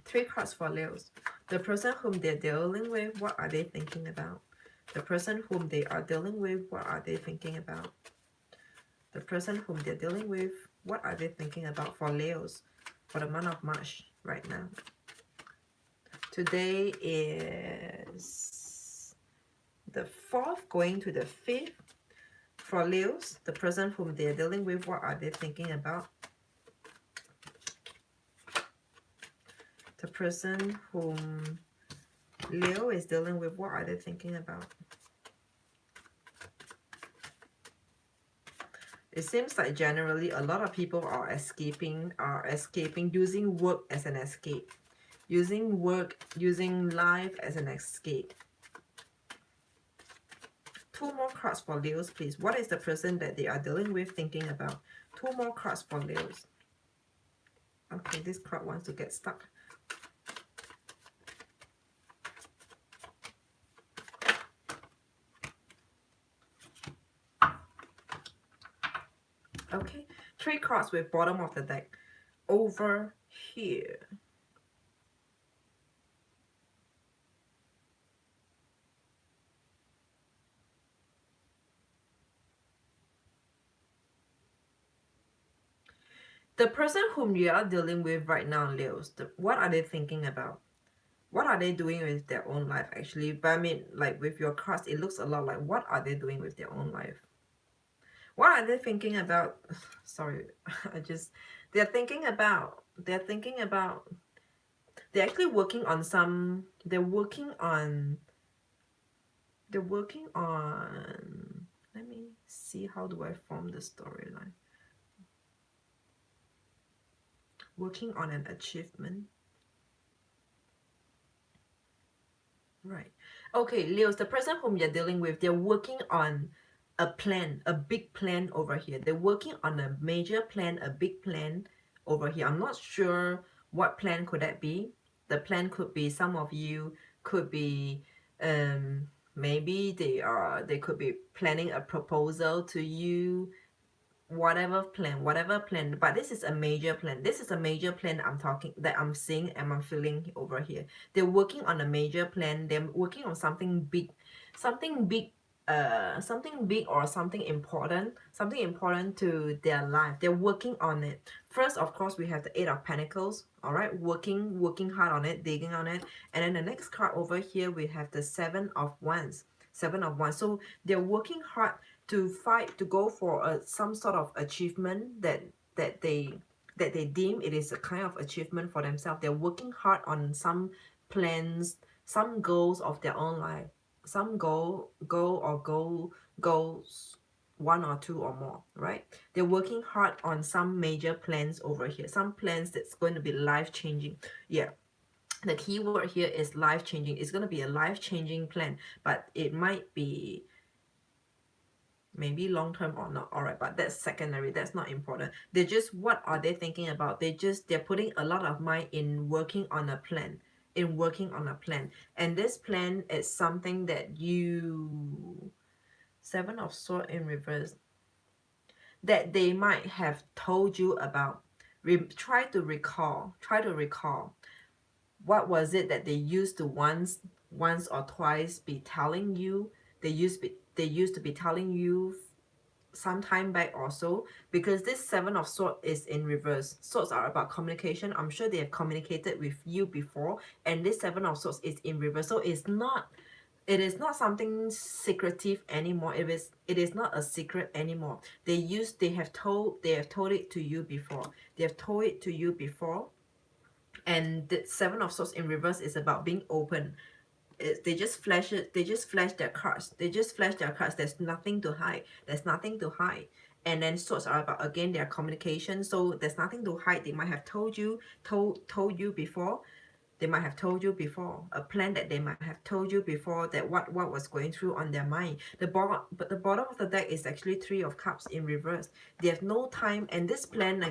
3 cards for Leos. The person whom they're dealing with, what are they thinking about? The person whom they are dealing with, what are they thinking about? The person whom they're dealing with, what are they thinking about for Leos for the month of March right now. Today is the 4th going to the 5th. For Leos, the person whom they're dealing with, what are they thinking about? The person whom Leo is dealing with, what are they thinking about? It seems like generally a lot of people are escaping, using work as an escape. Using work, using life as an escape. 2 more cards for Leos, please. What is the person that they are dealing with thinking about? 2 more cards for Leos. Okay, this card wants to get stuck. Okay, 3 cards with bottom of the deck. Over here. The person whom you are dealing with right now, Leos, what are they thinking about? What are they doing with their own life, actually? But I mean, like with your cards, it looks a lot like what are they doing with their own life? What are they thinking about? Sorry, they're thinking about, they're actually working on let me see, how do I form the storyline? Working on an achievement. Right. Okay, Leos, the person whom you're dealing with, they're working on a plan, a big plan over here. They're working on a major plan, a big plan over here. I'm not sure what plan could that be. The plan could be, some of you could be, maybe they could be planning a proposal to you, whatever plan, but this is a major plan. This is a major plan I'm seeing and I'm feeling over here. They're working on a major plan. They're working on something big, something big, something big, or something important to their life. They're working on it. First, of course, we have the 8 of Pentacles. All right, working hard on it, digging on it. And then the next card over here, we have the 7 of Wands. 7 of Wands. So they're working hard to fight, to go for some sort of achievement that they deem it is a kind of achievement for themselves. They're working hard on some plans, some goals of their own life, some goals, 1 or 2 or more, right? They're working hard on some major plans over here, some plans that's going to be life-changing. Yeah, the key word here is life-changing. It's going to be a life-changing plan, but it might be maybe long term or not. All right, but that's secondary, that's not important. They're just, what are they thinking about? They're putting a lot of mind in working on a plan, and this plan is something that you, 7 of Swords in reverse, that they might have told you about. Try to recall what was it that they used to once or twice be telling you. They used to be telling you some time back or so, because this 7 of Swords is in reverse. Swords are about communication. I'm sure they have communicated with you before, and this 7 of Swords is in reverse. So it is not something secretive anymore. It is not a secret anymore. They have told it to you before. They have told it to you before. And the 7 of Swords in reverse is about being open. They just flash it. They just flash their cards. There's nothing to hide. And then Swords are about, again, their communication. So there's nothing to hide. They might have told you before. A plan that they might have told you before, that what was going through on their mind. But the bottom of the deck is actually 3 of Cups in reverse. They have no time, and this plan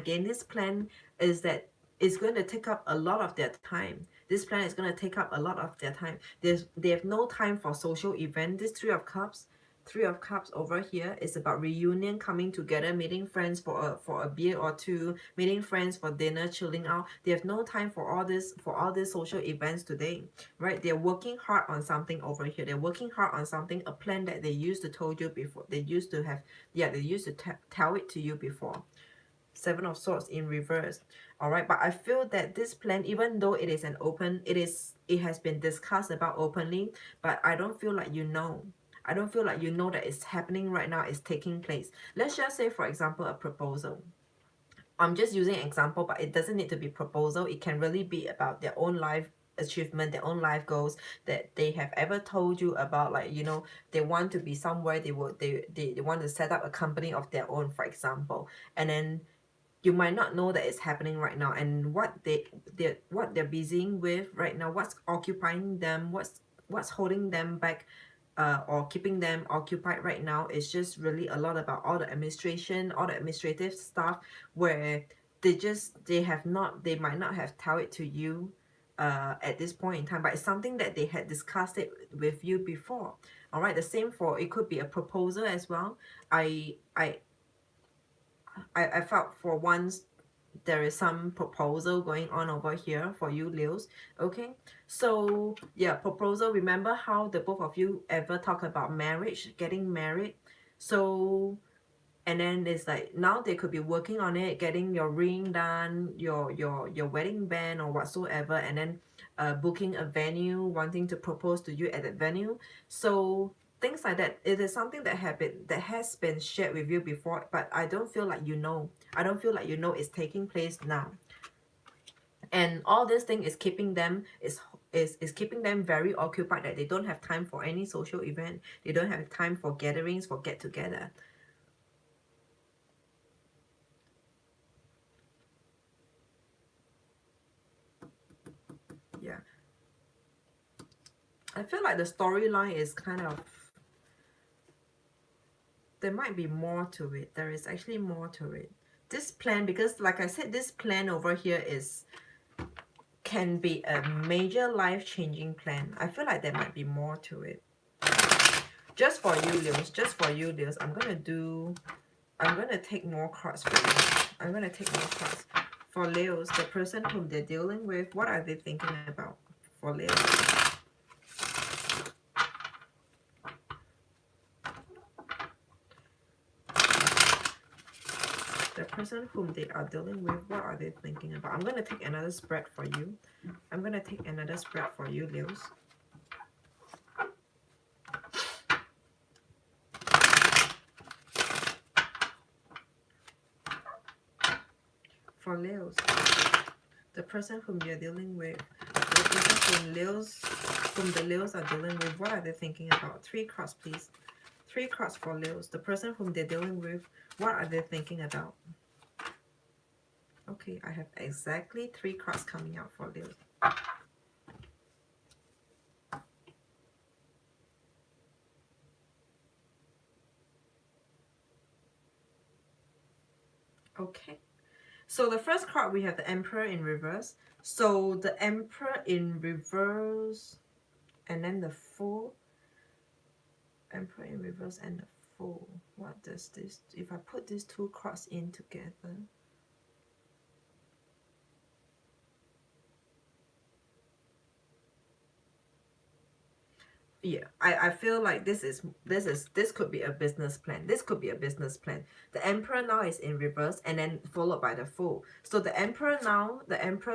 is that it's going to take up a lot of their time. This plan is going to take up a lot of their time. They have no time for social event. This 3 of Cups over here is about reunion, coming together, meeting friends for a beer or two, meeting friends for dinner, chilling out. They have no time for all these social events today, right? They're working hard on something over here. They're working hard on something, a plan that they used to told you before. They used to tell it to you before. Seven of Swords in reverse. All right, but I feel that this plan, even though it is an open, it has been discussed about openly, but I don't feel like you know. I don't feel like you know that it's happening right now, it's taking place. Let's just say, for example, a proposal. I'm just using an example, but it doesn't need to be proposal. It can really be about their own life achievement, their own life goals that they have ever told you about. Like, you know, they want to be somewhere, they want to set up a company of their own, for example. And then you might not know that it's happening right now, and what they're busying with right now, what's occupying them, what's holding them back, or keeping them occupied right now is just really a lot about all the administration, all the administrative stuff, where they might not have tell it to you at this point in time, but it's something that they had discussed it with you before. All right, the same for, it could be a proposal as well. I felt for once there is some proposal going on over here for you, Leos. Okay, so yeah, proposal. Remember how the both of you ever talk about marriage, getting married? So, and then it's like now they could be working on it, getting your ring done, your wedding band or whatsoever, and then booking a venue, wanting to propose to you at that venue. So things like that, it is something that has been shared with you before, but I don't feel like you know. I don't feel like you know it's taking place now. And all this thing is keeping them is keeping them very occupied, that they don't have time for any social event, they don't have time for gatherings, for get together. Yeah, I feel like the storyline is kind of, there might be more to it. There is actually more to it. This plan, because like I said, this plan over here can be a major life-changing plan. I feel like there might be more to it. Just for you, Leos. Just for you, Leos. I'm gonna take more cards for you. I'm gonna take more cards. For Leos, the person whom they're dealing with, what are they thinking about for Leos? The person whom they are dealing with, what are they thinking about? I'm going to take another spread for you. I'm going to take another spread for you, Leos. For Leos, the person whom you're dealing with, the person whom the Leos are dealing with, what are they thinking about? 3 cards, please. 3 cards for Leos. The person whom they're dealing with, what are they thinking about? Okay, I have exactly 3 cards coming out for Leos. Okay. So the first card, we have the Emperor in reverse. So the Emperor in reverse, and then the Fool. Emperor in reverse and the Fool. What does this, if I put these 2 cards in together? Yeah, I feel like this could be a business plan. This could be a business plan. The Emperor now is in reverse, and then followed by the Fool. So the Emperor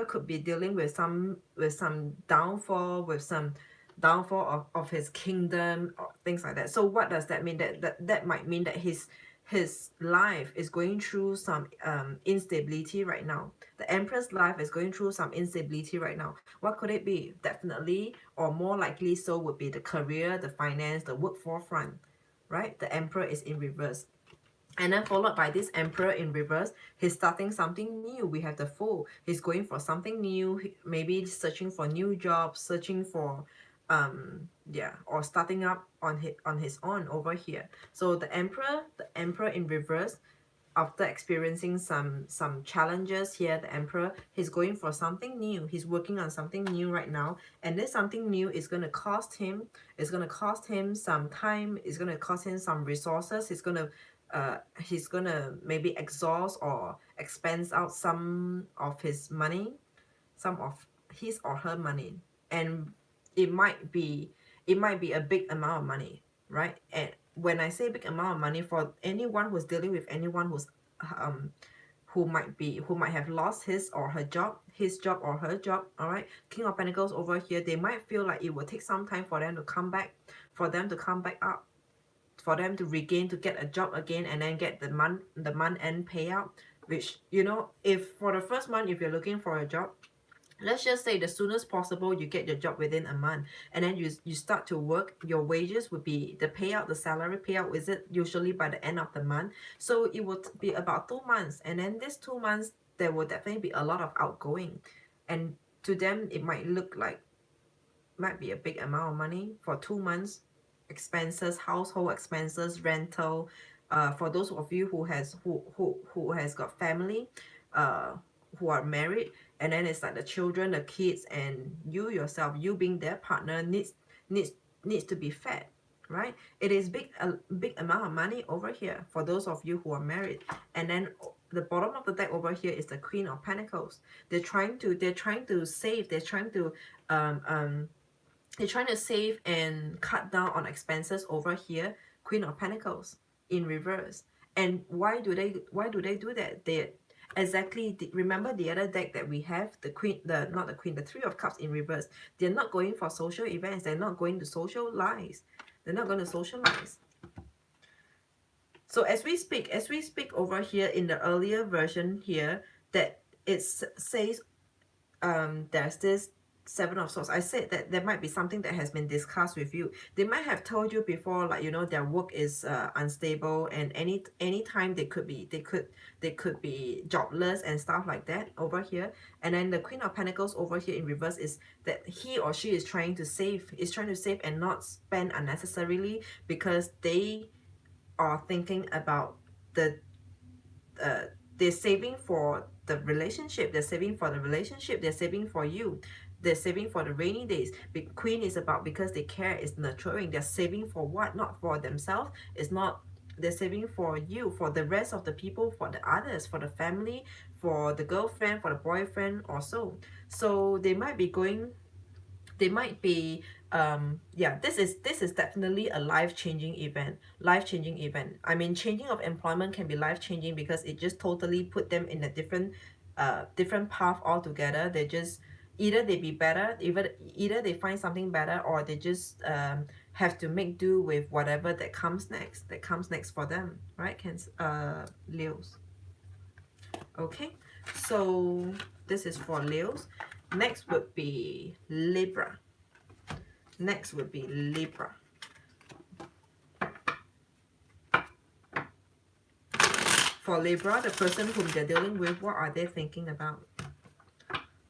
could be dealing with some downfall, with some downfall of his kingdom, or things like that. So what does that mean? That might mean that his life is going through some instability right now. The Emperor's life is going through some instability right now. What could it be? Definitely, or more likely so, would be the career, the finance, the work forefront, right? The Emperor is in reverse. And then followed by this Emperor in reverse, he's starting something new. We have the Fool. He's going for something new, maybe searching for new jobs, searching for yeah, or starting up on his own over here. So the Emperor in reverse, after experiencing some challenges here, the Emperor, he's going for something new. He's working on something new right now, and this something new is going to cost him, some time, it's going to cost him some resources. He's gonna maybe exhaust or expense out some of his money, some of his or her money, and it might be a big amount of money, right? And when I say big amount of money, for anyone who's dealing with anyone who's um who might have lost his or her job, or her job. All right, King of Pentacles over here, they might feel like it will take some time for them to come back, up, for them to regain, to get a job again, and then get the month end payout. Which, you know, if for the first month, if you're looking for a job, let's just say the soonest possible you get your job within a month, and then you start to work, your wages would be, the payout, the salary payout, is it usually by the end of the month. So it would be about 2 months, and then these 2 months there will definitely be a lot of outgoing, and to them it might look like, might be a big amount of money for 2 months. Expenses, household expenses, rental, for those of you who has got family, uh who are married, and then it's like the children, the kids, and you yourself, you being their partner, needs needs to be fed, right? It is a big amount of money over here for those of you who are married. And then the bottom of the deck over here is the Queen of Pentacles. They're trying to save, they're trying to save and cut down on expenses over here. Queen of Pentacles in reverse. And why do they do that? They exactly, remember the other deck that we have, the Queen, not the Queen, the Three of Cups in reverse. They're not going for social events. They're not going to socialize. They're not going to socialize. So as we speak over here in the earlier version here, that it says there's this Seven of Swords. I said that there might be something that has been discussed with you. They might have told you before, like, you know, their work is unstable, and any time they could be jobless and stuff like that over here. And then the Queen of Pentacles over here in reverse is that he or she is trying to save, and not spend unnecessarily, because they are thinking about they're saving for the relationship, they're saving for you, they're saving for the rainy days. Queen is about, because they care, is nurturing. They're saving for what? Not for themselves. It's not, they're saving for you, for the rest of the people, for the others, for the family, for the girlfriend, for the boyfriend, or so. So they might be yeah, this is definitely a life-changing event. I mean, changing of employment can be life-changing, because it just totally put them in a different path altogether. They just, either they be better, either they find something better, or they just have to make do with whatever that comes next for them, right? Leos. Okay, so this is for Leos. Next would be Libra. For Libra, the person whom they're dealing with, what are they thinking about?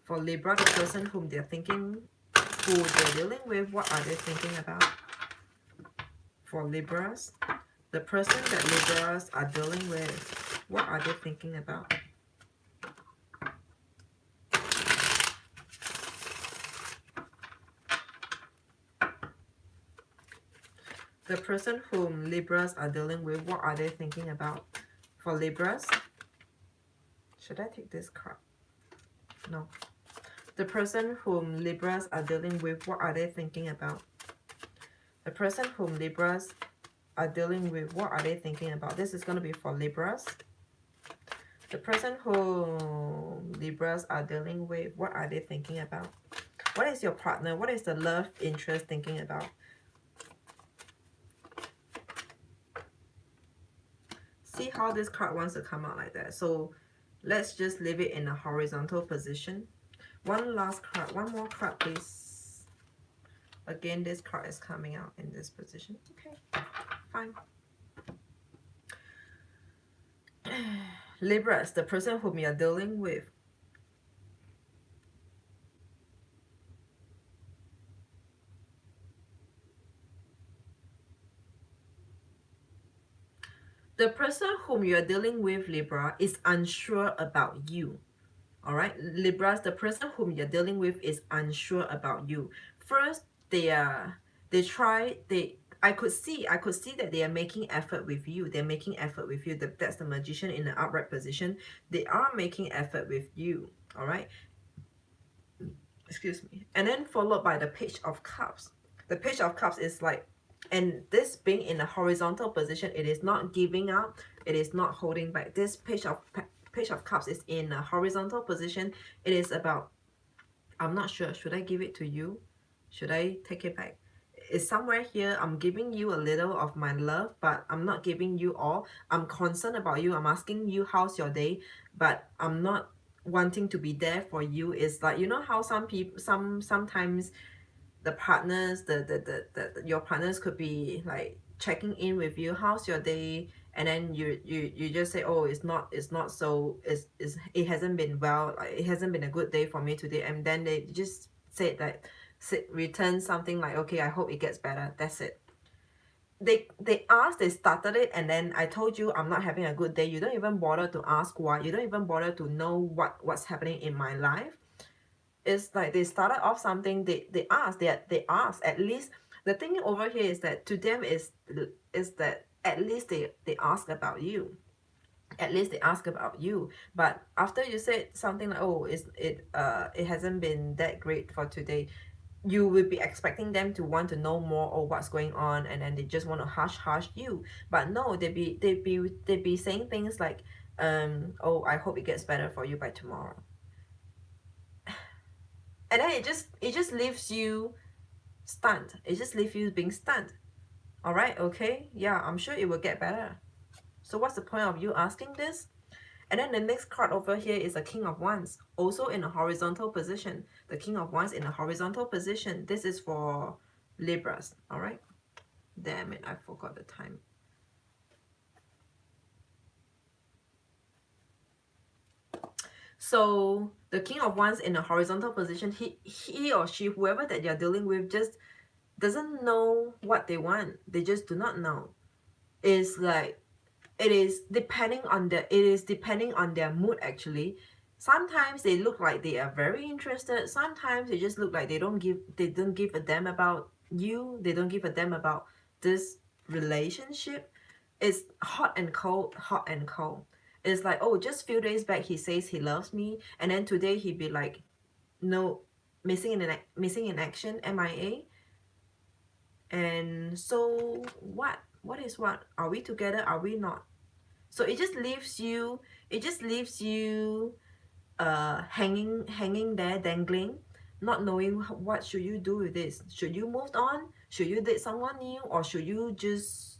For Libra, the person who they're dealing with, what are they thinking about? For Libras, the person that Libras are dealing with, what are they thinking about? The person whom Libras are dealing with, what are they thinking about? For Libras, should I take this card? No. The person whom Libras are dealing with, what are they thinking about? The person whom Libras are dealing with, what are they thinking about? This is going to be for Libras. The person whom Libras are dealing with, what are they thinking about? What is your partner? What is the love interest thinking about? See how this card wants to come out like that. So let's just leave it in a horizontal position. One last card, one more card, please. Again, this card is coming out in this position. Okay, fine. Libras, the person whom you're dealing with. The person whom you're dealing with, Libra, is unsure about you. All right, Libras, the person whom you're dealing with is unsure about you. First, I could see that they are making effort with you. They're making effort with you. That's the Magician in the upright position. They are making effort with you. All right. Excuse me. And then followed by the Page of Cups. The Page of Cups is like, and this being in a horizontal position, it is not giving up. It is not holding back. This Page Page of Cups is in a horizontal position. It is about, I'm not sure, should I give it to you? Should I take it back? It's somewhere here. I'm giving you a little of my love, but I'm not giving you all. I'm concerned about you. I'm asking you how's your day, but I'm not wanting to be there for you. It's like, you know how some people, sometimes the partners, your partners could be like checking in with you, how's your day, and then you just say, oh, it's not so, it hasn't been well, like, it hasn't been a good day for me today, and then they just said that, return something like, okay, I hope it gets better. That's it. They asked, they started it, and then I told you I'm not having a good day. You don't even bother to ask why. You don't even bother to know what's happening in my life. It's like they started off something, they asked at least. The thing over here is that to them is that at least they ask about you. At least they ask about you. But after you said something like, oh, it hasn't been that great for today, you would be expecting them to want to know more or what's going on, and then they just want to hush you. But no, they be saying things like, oh, I hope it gets better for you by tomorrow. And then it just leaves you stunned. It just leaves you being stunned. All right, okay, yeah, I'm sure it will get better. So what's the point of you asking this? And then the next card over here is the King of Wands, also in a horizontal position. The King of Wands in a horizontal position. This is for Libras. All right. Damn it, I forgot the time. So the King of Wands in a horizontal position, he or she, whoever that you're dealing with, just doesn't know what they want. They just do not know. It's like it is depending on their mood actually. Sometimes they look like they are very interested. Sometimes they just look like they don't give a damn about you. They don't give a damn about this relationship. It's hot and cold, hot and cold. It's like, oh, just few days back he says he loves me, and then today he'd be like, no, missing in action, MIA. And so what? What is what? Are we together? Are we not? So it just leaves you, hanging there, dangling, not knowing what should you do with this. Should you move on? Should you date someone new? Or should you just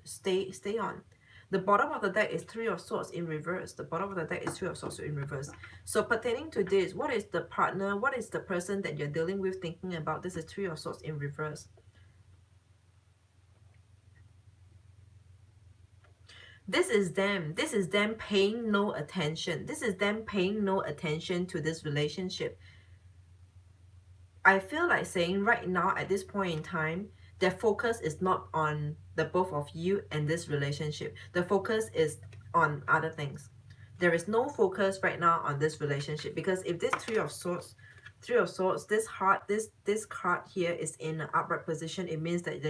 stay on? The bottom of the deck is Three of Swords in reverse. The bottom of the deck is Three of Swords in reverse. So pertaining to this, what is the partner, what is the person that you're dealing with thinking about? This is Three of Swords in reverse. This is them paying no attention. This is them paying no attention to this relationship. I feel like saying right now at this point in time, their focus is not on the both of you and this relationship. The focus is on other things. There is no focus right now on this relationship, because if this Three of Swords, this heart, this card here is in an upright position, it means that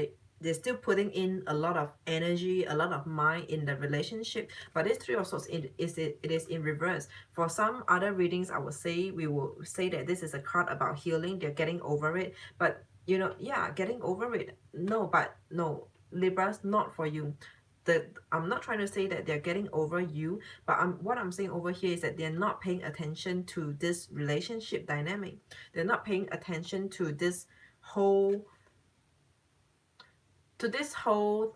they're still putting in a lot of energy, a lot of mind in the relationship. But this Three of Swords, it is in reverse. For some other readings, I would say, we will say that this is a card about healing. They're getting over it. But, you know, yeah, getting over it. No, Libras, not for you. I'm not trying to say that they're getting over you, but what I'm saying over here is that they're not paying attention to this relationship dynamic. They're not paying attention to this whole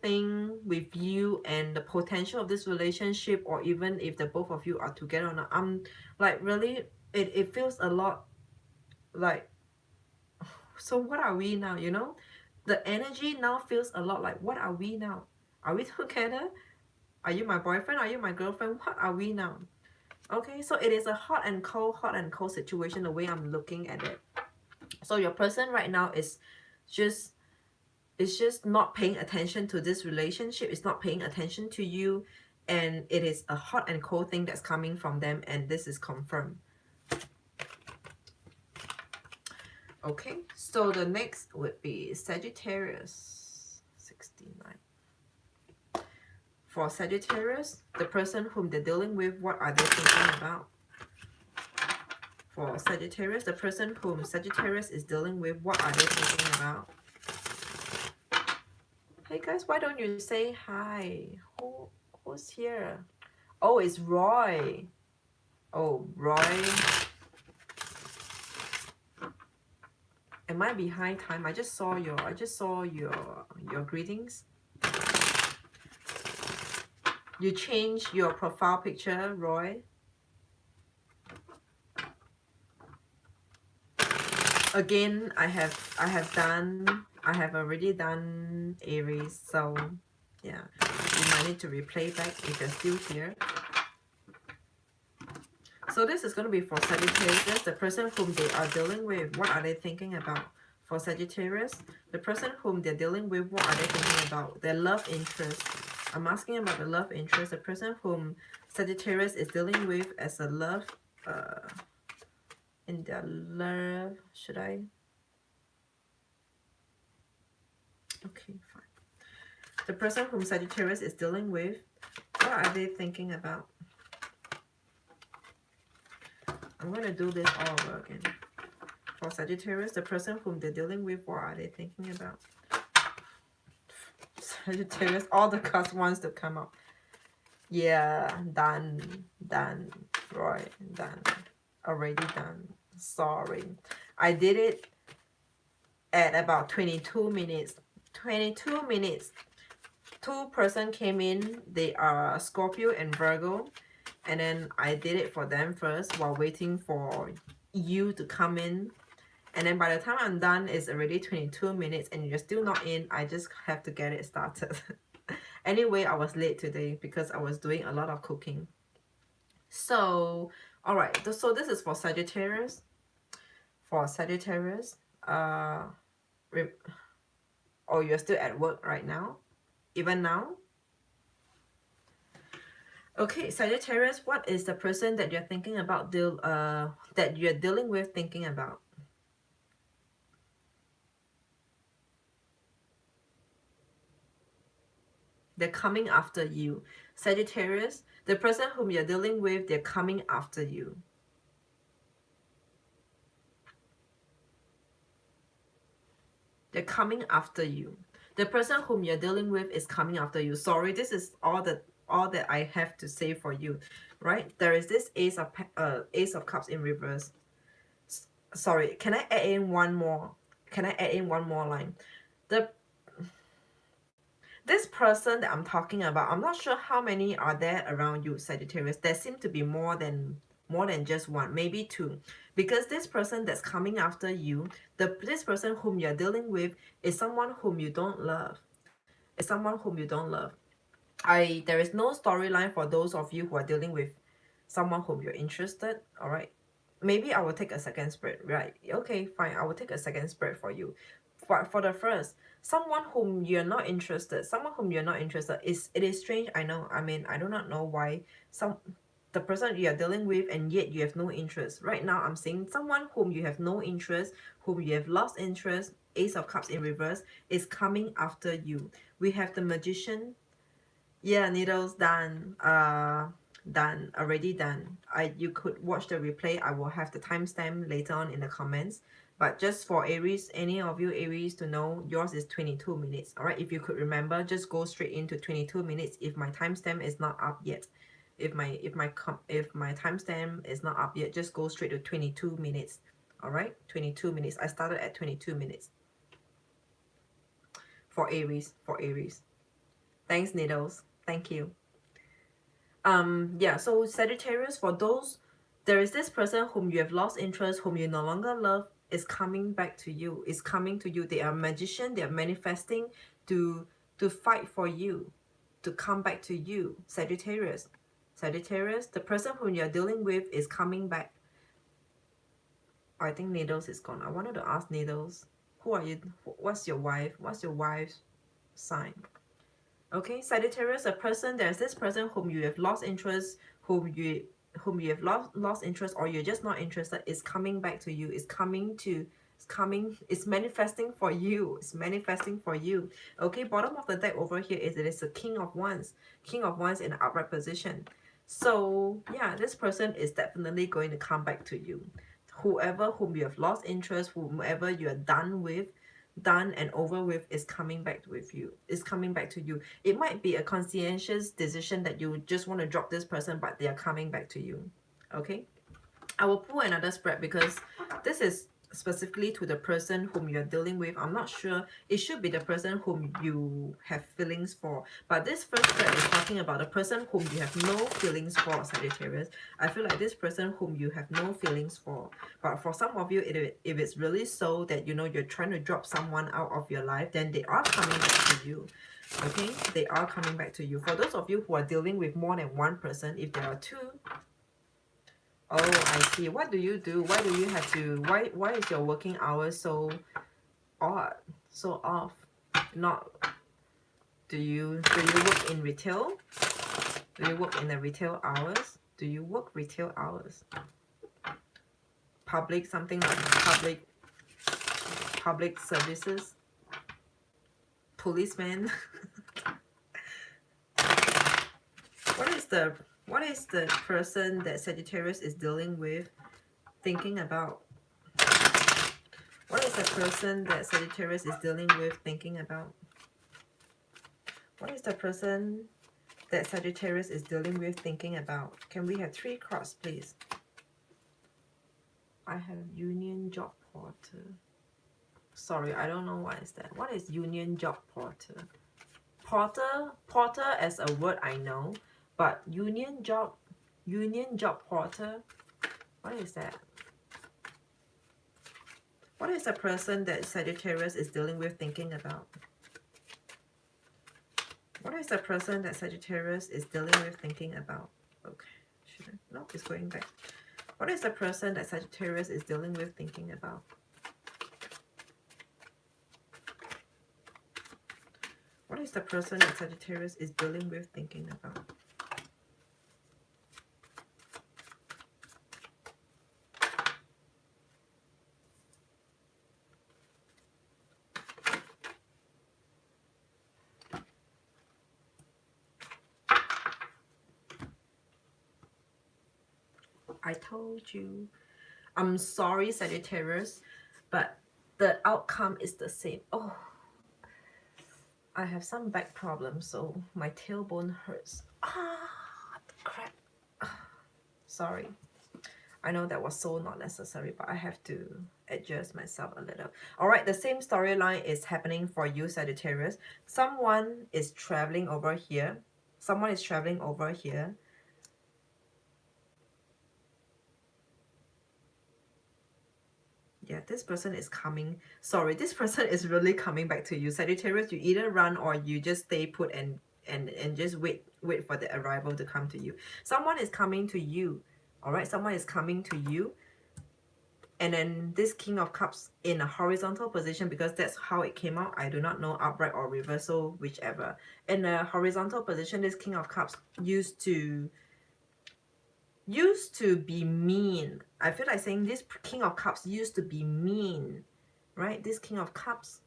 thing with you and the potential of this relationship, or even if the both of you are together or not. I'm like, really, it feels a lot like, so what are we now, you know? The energy now feels a lot like, what are we now? Are we together? Are you my boyfriend? Are you my girlfriend? What are we now? Okay, so it is a hot and cold situation, the way I'm looking at it. So your person right now is just not paying attention to this relationship. It's not paying attention to you, and it is a hot and cold thing that's coming from them, and this is confirmed. Okay, so the next would be Sagittarius 69. For Sagittarius, the person whom they're dealing with, what are they thinking about? For Sagittarius, the person whom Sagittarius is dealing with, what are they thinking about? Hey guys, why don't you say hi? Who's here? Oh, it's Roy. Oh, Roy. Am I behind time? I just saw your greetings. You changed your profile picture, Roy. Again, I have already done Aries, so yeah, you might need to replay back if you're still here. So this is going to be for Sagittarius, the person whom they are dealing with. What are they thinking about? For Sagittarius, the person whom they're dealing with, what are they thinking about? Their love interest. I'm asking about the love interest, the person whom Sagittarius is dealing with as a love, in their love, should I? Okay, fine. The person whom Sagittarius is dealing with, what are they thinking about? I'm going to do this all over again. For Sagittarius, the person whom they're dealing with, what are they thinking about? Sagittarius, all the cards wants to come up. Yeah, done, Roy, done, already done. Sorry, I did it at about 22 minutes. 22 minutes. Two person came in. They are Scorpio and Virgo, and then I did it for them first while waiting for you to come in. And then by the time I'm done, it's already 22 minutes and you're still not in. I just have to get it started. Anyway, I was late today because I was doing a lot of cooking. So, all right. So this is for Sagittarius. For Sagittarius, oh, you're still at work right now? Even now? Okay, Sagittarius, what is the person that you're thinking about, that you're dealing with thinking about? They're coming after you. Sagittarius, the person whom you're dealing with, they're coming after you. They're coming after you. The person whom you're dealing with is coming after you. Sorry, this is all that I have to say for you, right? There is this Ace of Cups in reverse. Sorry, can I add in one more? Can I add in one more line? This person that I'm talking about, I'm not sure how many are there around you, Sagittarius. There seem to be more than just one, maybe two. Because this person that's coming after you, this person whom you're dealing with is someone whom you don't love. It's someone whom you don't love. There is no storyline for those of you who are dealing with someone whom you're interested, all right? Maybe I will take a second spread, right? Okay, fine, I will take a second spread for you. For the first, someone whom you're not interested, it is strange, I know. I mean, I do not know why the person you are dealing with and yet you have no interest. Right now, I'm saying someone whom you have no interest, whom you have lost interest, Ace of Cups in reverse, is coming after you. We have the Magician. Yeah, needles done. Done. Already done. You could watch the replay. I will have the timestamp later on in the comments. But just for Aries, any of you Aries to know, yours is 22 minutes. Alright, if you could remember, just go straight into 22 minutes if my timestamp is not up yet. If my timestamp is not up yet, just go straight to 22 minutes. Alright, 22 minutes. I started at 22 minutes. For Aries. Thanks, Needles. Thank you. Yeah, so Sagittarius, for those, there is this person whom you have lost interest, whom you no longer love, is coming back to you, is coming to you. They are magician, they are manifesting to fight for you, to come back to you. Sagittarius, the person whom you're dealing with is coming back. I think Needles is gone. I wanted to ask Needles, who are you? What's your wife's sign? Okay, Sagittarius, there's this person whom you have lost interest, whom you have lost interest, or you're just not interested, is coming back to you, it's manifesting for you. Okay, bottom of the deck over here it is the King of Wands in an upright position. So yeah, this person is definitely going to come back to you. Whoever whom you have lost interest, whomever you are done with, done and over with is coming back with you. Is coming back to you. It might be a conscientious decision that you just want to drop this person, but they are coming back to you. Okay? I will pull another spread because this is specifically to the person whom you're dealing with. I'm not sure. It should be the person whom you have feelings for. But this first spread is talking about the person whom you have no feelings for, Sagittarius. I feel like this person whom you have no feelings for. But for some of you, if it's really so that, you know, you're trying to drop someone out of your life, then they are coming back to you. Okay? They are coming back to you. For those of you who are dealing with more than one person, if there are two, oh, I see. What do you do? Why do you have to, why is your working hours so odd, so off? Not, do you work in retail? Do you work in the retail hours? Do you work retail hours? Public, something like public services? Policeman? What is the person that Sagittarius is dealing with thinking about? What is the person that Sagittarius is dealing with thinking about? What is the person that Sagittarius is dealing with thinking about? Can we have 3 cards, please? I have Union Job Porter. Sorry, I don't know what is that. What is Union Job Porter? Porter as a word I know, but Union Job Porter, what is that? What is the person that Sagittarius is dealing with thinking about? What is the person that Sagittarius is dealing with thinking about? Okay, no, it's going back. What is the person that Sagittarius is dealing with thinking about? What is the person that Sagittarius is dealing with thinking about? I told you. I'm sorry, Sagittarius, but the outcome is the same. Oh, I have some back problems, so my tailbone hurts. Crap. Sorry. I know that was so not necessary, but I have to adjust myself a little. Alright, the same storyline is happening for you, Sagittarius. Someone is traveling over here. Someone is traveling over here. Yeah, this person is coming. Sorry, this person is really coming back to you. Sagittarius, you either run or you just stay put and just wait for the arrival to come to you. Someone is coming to you. Alright, someone is coming to you. And then this King of Cups in a horizontal position, because that's how it came out. I do not know upright or reversal, whichever. In a horizontal position, this King of Cups used to be mean. I feel like saying this King of Cups used to be mean, right? This King of Cups,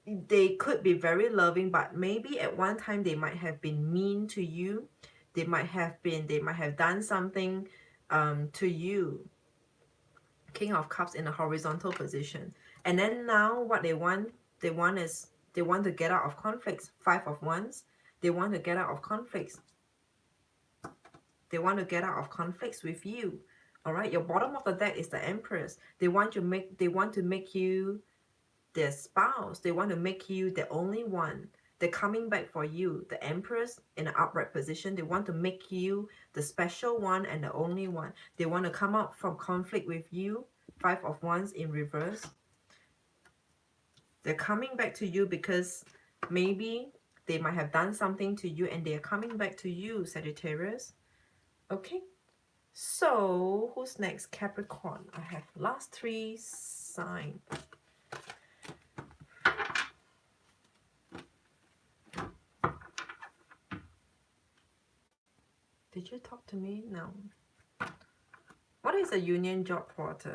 they could be very loving, but maybe at one time they might have been mean to you. They might have done something to you. King of Cups in a horizontal position. And then now what they want is they want to get out of conflicts. 5 of Wands. They want to get out of conflicts. They want to get out of conflicts with you. Alright, your bottom of the deck is the Empress. They want to make you their spouse. They want to make you the only one. They're coming back for you. The Empress in an upright position. They want to make you the special one and the only one. They want to come out from conflict with you. 5 of Wands in reverse. They're coming back to you because maybe they might have done something to you and they're coming back to you, Sagittarius. Okay. So, who's next? Capricorn. I have last 3 signs. Did you talk to me? No. What is a Union Job Porter?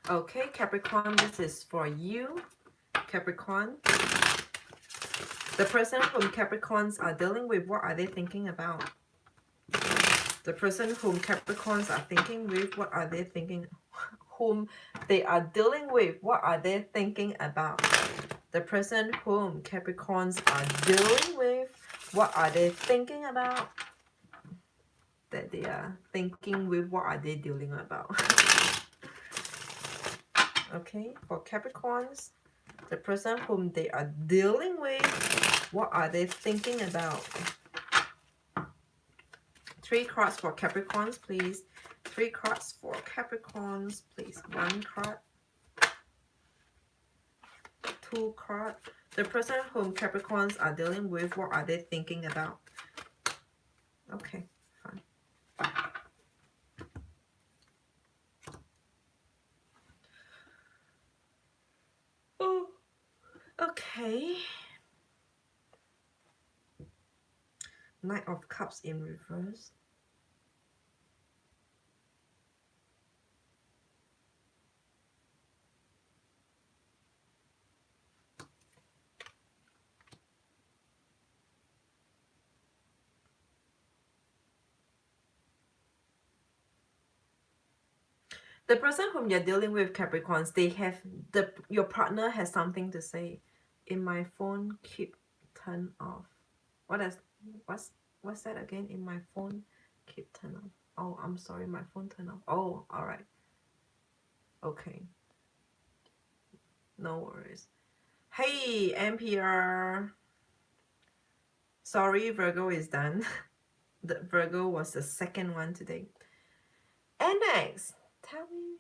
Okay, Capricorn, this is for you. Capricorn. The person whom Capricorns are dealing with, what are they thinking about? The person whom Capricorns are thinking with, what are they thinking? Whom they are dealing with, what are they thinking about? The person whom Capricorns are dealing with, what are they thinking about? That they are thinking with, what are they dealing about? Okay, for Capricorns, the person whom they are dealing with, what are they thinking about? 3 cards for Capricorns, please. 3 cards for Capricorns, please. 1 card, 2 card. The person whom Capricorns are dealing with, what are they thinking about? Okay, fine. Oh, okay. Knight of Cups in reverse. The person whom you're dealing with, Capricorns, they have your partner has something to say. In my phone, keep turn off. What's that again? In my phone, keep turn off. Oh, I'm sorry, my phone turned off. Oh, all right. Okay. No worries. Hey, NPR. Sorry, Virgo is done. The Virgo was the second one today. And next, tell me.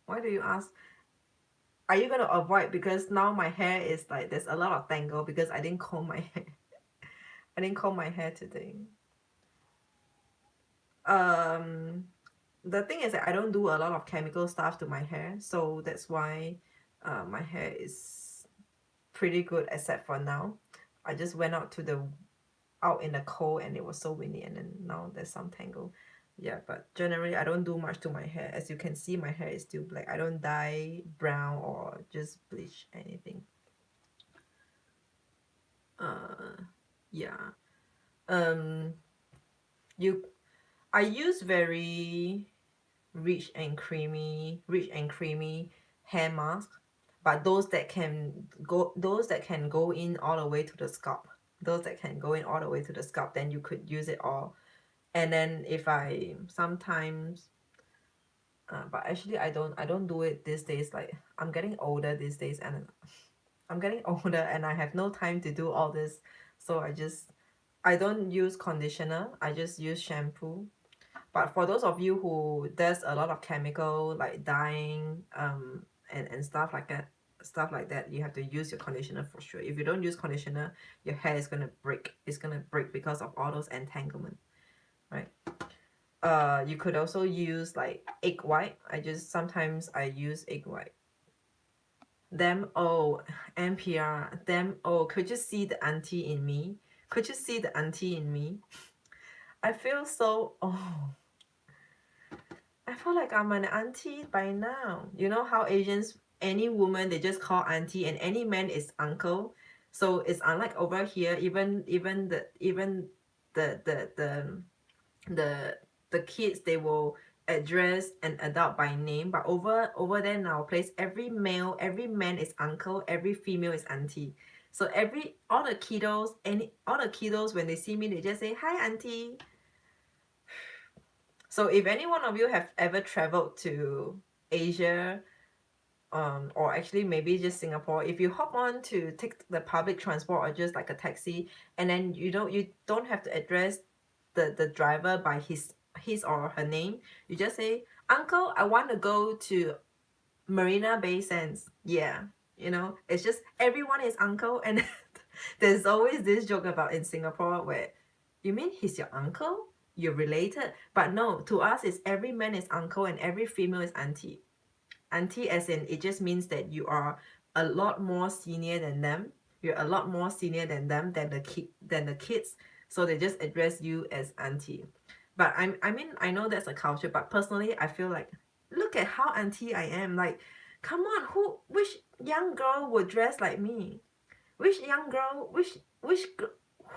Why do you ask? Are you gonna avoid, because now my hair is like there's a lot of tangle because I didn't comb my hair. I didn't comb my hair today. The thing is that I don't do a lot of chemical stuff to my hair, so that's why my hair is pretty good except for now. I just went out in the cold and it was so windy, and then now there's some tangle. Yeah, but generally I don't do much to my hair. As you can see, my hair is still black. I don't dye brown or just bleach anything. Yeah. You I use very rich and creamy hair mask, but those that can go in all the way to the scalp. Those that can go in all the way to the scalp, then you could use it all. And then if I sometimes but actually I don't do it these days. Like, I'm getting older these days, and I'm getting older and I have no time to do all this. So I don't use conditioner, I just use shampoo. But for those of you who does a lot of chemical, like dyeing and stuff like that, you have to use your conditioner for sure. If you don't use conditioner, your hair is gonna break. It's gonna break because of all those entanglement, right? You could also use like egg white. Sometimes I use egg white. Them, oh, NPR, them, oh, could you see the auntie in me? Could you see the auntie in me? I feel so, oh, I feel like I'm an auntie by now. You know how Asians, any woman, they just call auntie, and any man is uncle. So it's unlike over here, even the the kids, they will address an adult by name, but over there in our place, every man is uncle, every female is auntie. So all the kiddos, when they see me, they just say hi auntie. So if any one of you have ever traveled to Asia, or actually maybe just Singapore, if you hop on to take the public transport or just like a taxi, and then you don't have to address the driver by his or her name. You just say, uncle, I want to go to Marina Bay Sands. Yeah, it's just everyone is uncle. And there's always this joke about in Singapore where, you mean he's your uncle, you're related? But no, to us it's every man is uncle and every female is auntie. Auntie as in, it just means that you are a lot more senior than them. You're a lot more senior than them, than the kids. So they just address you as auntie. But I mean, I know that's a culture, but personally I feel like, look at how auntie I am. Like, come on, which young girl would dress like me? Which young girl,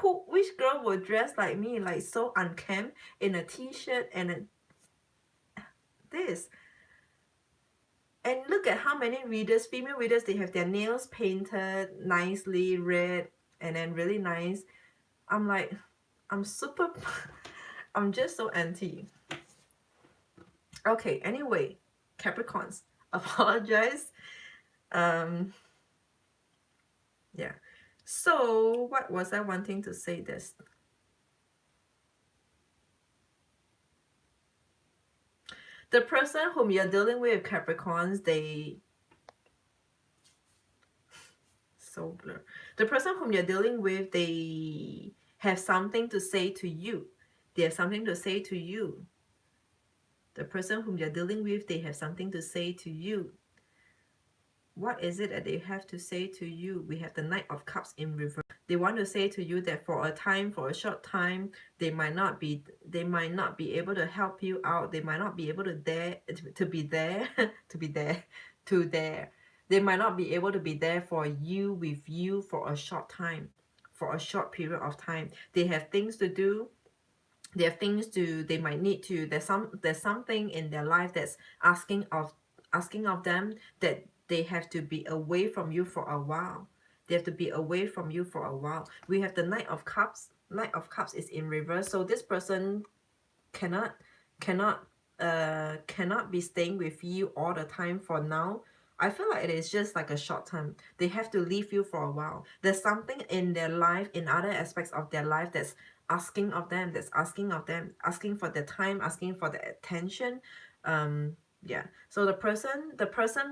which girl will dress like me, like so unkempt in a t-shirt and this? And look at how many readers, female readers, they have their nails painted nicely red and then really nice. I'm like, I'm super, I'm just so anti. Okay, anyway, Capricorns, apologize. Yeah. So what was I wanting to say this? The person whom you're dealing with, Capricorns, they so blur. The person whom you're dealing with, they have something to say to you. They have something to say to you. The person whom you're dealing with, they have something to say to you. What is it that they have to say to you? We have the Knight of Cups in reverse. They want to say to you that for a time, for a short time, they might not be able to help you out. They might not be able to be there They might not be able to be there for you, with you, for a short time, for a short period of time. They have things to do. They have things to, they might need to, there's something in their life that's asking of them that they have to be away from you for a while. They have to be away from you for a while. We have the Knight of Cups. Knight of Cups is in reverse. So this person cannot be staying with you all the time for now. I feel like it is just like a short time. They have to leave you for a while. There's something in their life, in other aspects of their life, that's asking of them, asking for the time, asking for the attention. Yeah. So the person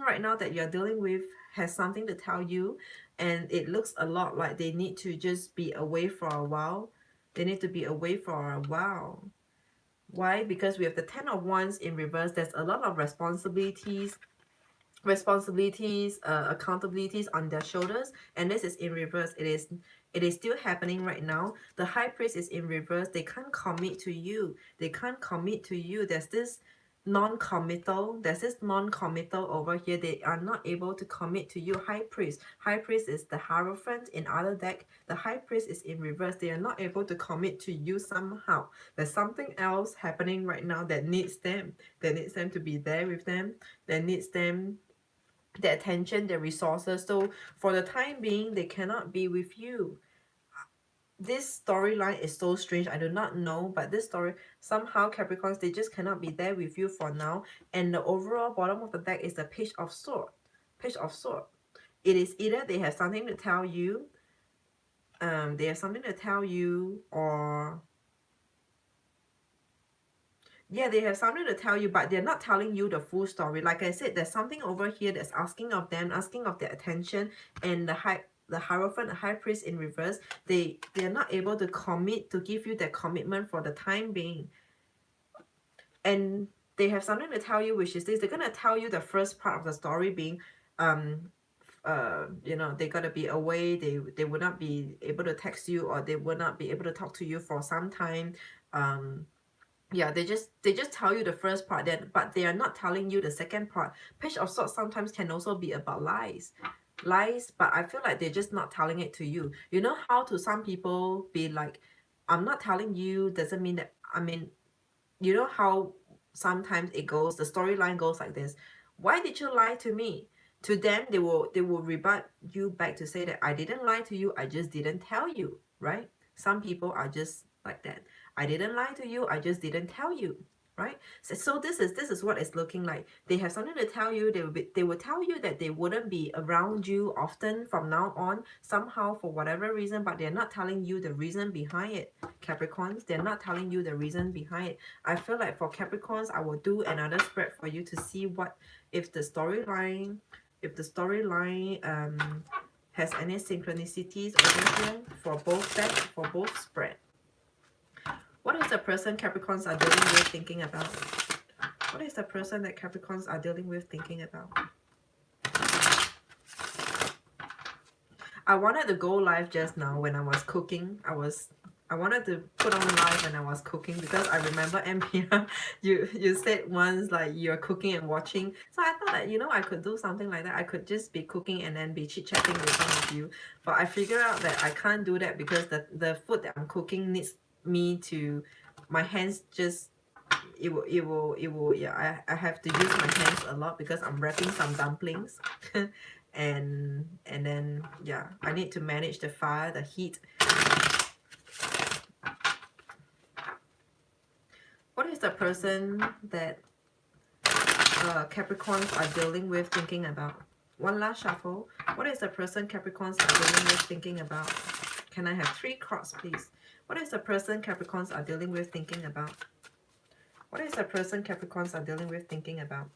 right now that you're dealing with has something to tell you, and it looks a lot like they need to just be away for a while. They need to be away for a while. Why? Because we have the Ten of Wands in reverse. There's a lot of responsibilities, accountabilities on their shoulders, and this is in reverse. It is still happening right now. The High Priest is in reverse. They can't commit to you. There's this non-committal over here. They are not able to commit to you. High Priest is the Hierophant in other deck. The High Priest is in reverse. They are not able to commit to you somehow. There's something else happening right now that needs them to be there with them, that needs them, their attention, their resources. So for the time being, they cannot be with you. This storyline is so strange. I do not know, but this story, somehow Capricorns, they just cannot be there with you for now. And the overall bottom of the deck is the Page of Swords. It is either they have something to tell you, or yeah, they have something to tell you, but they're not telling you the full story. Like I said, there's something over here that's asking of them, asking of their attention, and the Hierophant, the High Priest in reverse, they're not able to commit, to give you that commitment for the time being. And they have something to tell you, which is this. They're going to tell you the first part of the story being, you know, they gotta be away. They would not be able to text you, or they would not be able to talk to you for some time. Yeah, they just tell you the first part, then, but they are not telling you the second part. Page of Swords sometimes can also be about lies, but I feel like they're just not telling it to you. You know how to some people be like, I'm not telling you doesn't mean that, I mean, you know how sometimes it goes, the storyline goes like this: why did you lie to me? To them, they will rebut you back to say that I didn't lie to you, I just didn't tell you, right? Some people are just like that. I didn't lie to you, I just didn't tell you, right? So this is what it's looking like. They have something to tell you. They will tell you that they wouldn't be around you often from now on, somehow, for whatever reason, but they're not telling you the reason behind it. Capricorns, they're not telling you the reason behind it. I feel like for Capricorns, I will do another spread for you to see what if the storyline has any synchronicities over here for both decks, for both spread. What is the person Capricorns are dealing with thinking about? What is the person that Capricorns are dealing with thinking about? I wanted to go live just now when I was cooking. I was I wanted to put on live when I was cooking, because I remember MPR, you said once like you're cooking and watching. So I thought that, you know, I could do something like that. I could just be cooking and then be chit-chatting with some of you. But I figured out that I can't do that, because the food that I'm cooking needs me to, my hands just, yeah, I have to use my hands a lot, because I'm wrapping some dumplings. and then yeah, I need to manage the fire, the heat. What is the person that Capricorns are dealing with, thinking about? One last shuffle. What is the person Capricorns are dealing with, thinking about? Can I have 3 cards, please? What is the person Capricorns are dealing with, thinking about? What is the person Capricorns are dealing with, thinking about?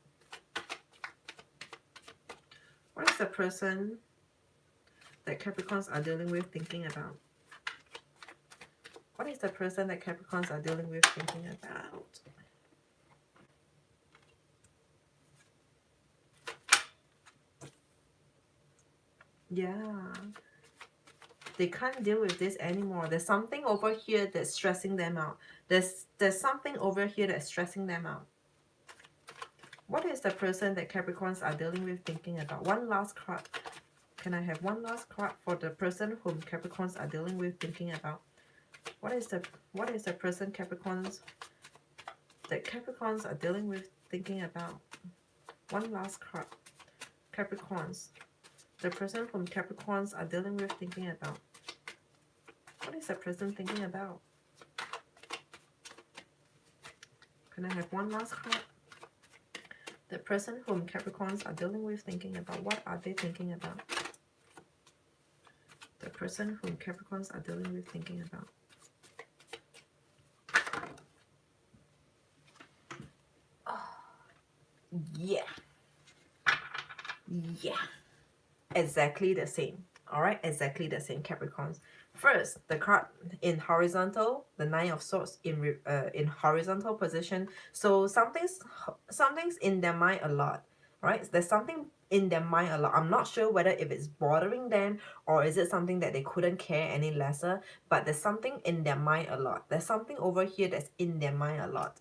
What is the person that Capricorns are dealing with, thinking about? What is the person that Capricorns are dealing with, thinking about? Yeah. They can't deal with this anymore. There's something over here that's stressing them out. There's something over here that's stressing them out. What is the person that Capricorns are dealing with, thinking about? One last card. Can I have one last card for the person whom Capricorns are dealing with, thinking about? What is the person Capricorns that Capricorns are dealing with, thinking about? One last card. Capricorns. The person whom Capricorns are dealing with, thinking about. What is the person thinking about? Can I have one last card? The person whom Capricorns are dealing with, thinking about. What are they thinking about? The person whom Capricorns are dealing with, thinking about. Oh, yeah. Yeah. Exactly the same. Alright, exactly the same, Capricorns. First, the card in horizontal, the Nine of Swords in horizontal position. So something's in their mind a lot, right? There's something in their mind a lot. I'm not sure whether if it's bothering them, or is it something that they couldn't care any lesser, but there's something in their mind a lot. There's something over here that's in their mind a lot.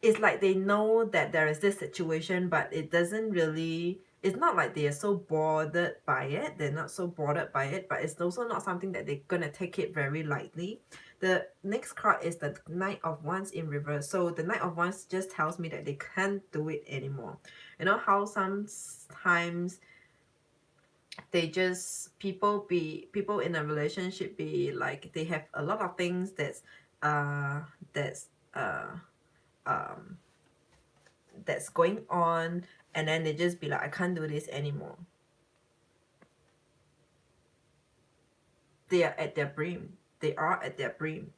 It's like they know that there is this situation, but it doesn't really, it's not like they are so bothered by it. They're not so bothered by it, but it's also not something that they're gonna take it very lightly. The next card is the Knight of Wands in reverse. So the Knight of Wands just tells me that they can't do it anymore. You know how sometimes they just, people in a relationship be like, they have a lot of things that's uh that's uh um that's going on, and then they just be like, I can't do this anymore. They are at their brim. They are at their brim.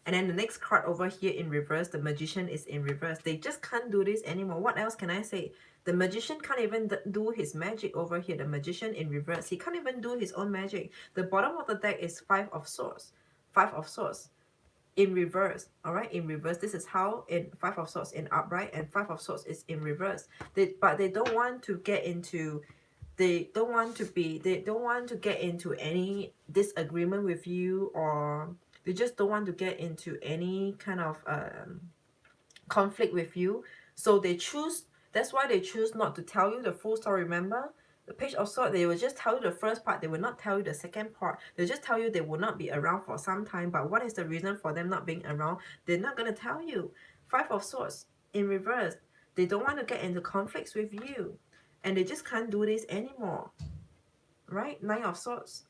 And then the next card over here in reverse, the Magician is in reverse. They just can't do this anymore. What else can I say? The Magician can't even do his magic over here. The Magician in reverse, he can't even do his own magic. The bottom of the deck is Five of Swords. Five of Swords in reverse. All right, in reverse. This is how in Five of Swords in upright, and Five of Swords is in reverse. But they don't want to get into, they don't want to get into any disagreement with you, or they just don't want to get into any kind of conflict with you. So they choose, that's why they choose not to tell you the full story. Remember, the Page of Swords, they will just tell you the first part. They will not tell you the second part. They'll just tell you they will not be around for some time. But what is the reason for them not being around? They're not going to tell you. Five of Swords in reverse. They don't want to get into conflicts with you. And they just can't do this anymore. Right? Nine of Swords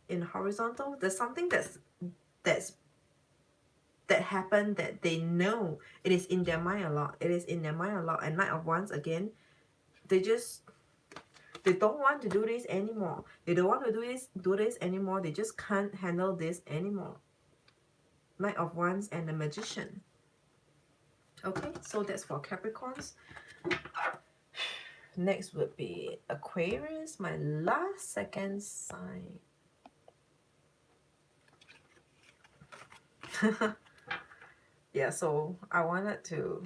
in horizontal. There's something that happened that they know. It is in their mind a lot. It is in their mind a lot. And Knight of Wands again, they don't want to do this anymore. They don't want to do this anymore. They just can't handle this anymore. Knight of Wands and the Magician. Okay, so that's for Capricorns. Next would be Aquarius, my last second sign. Yeah, so I wanted to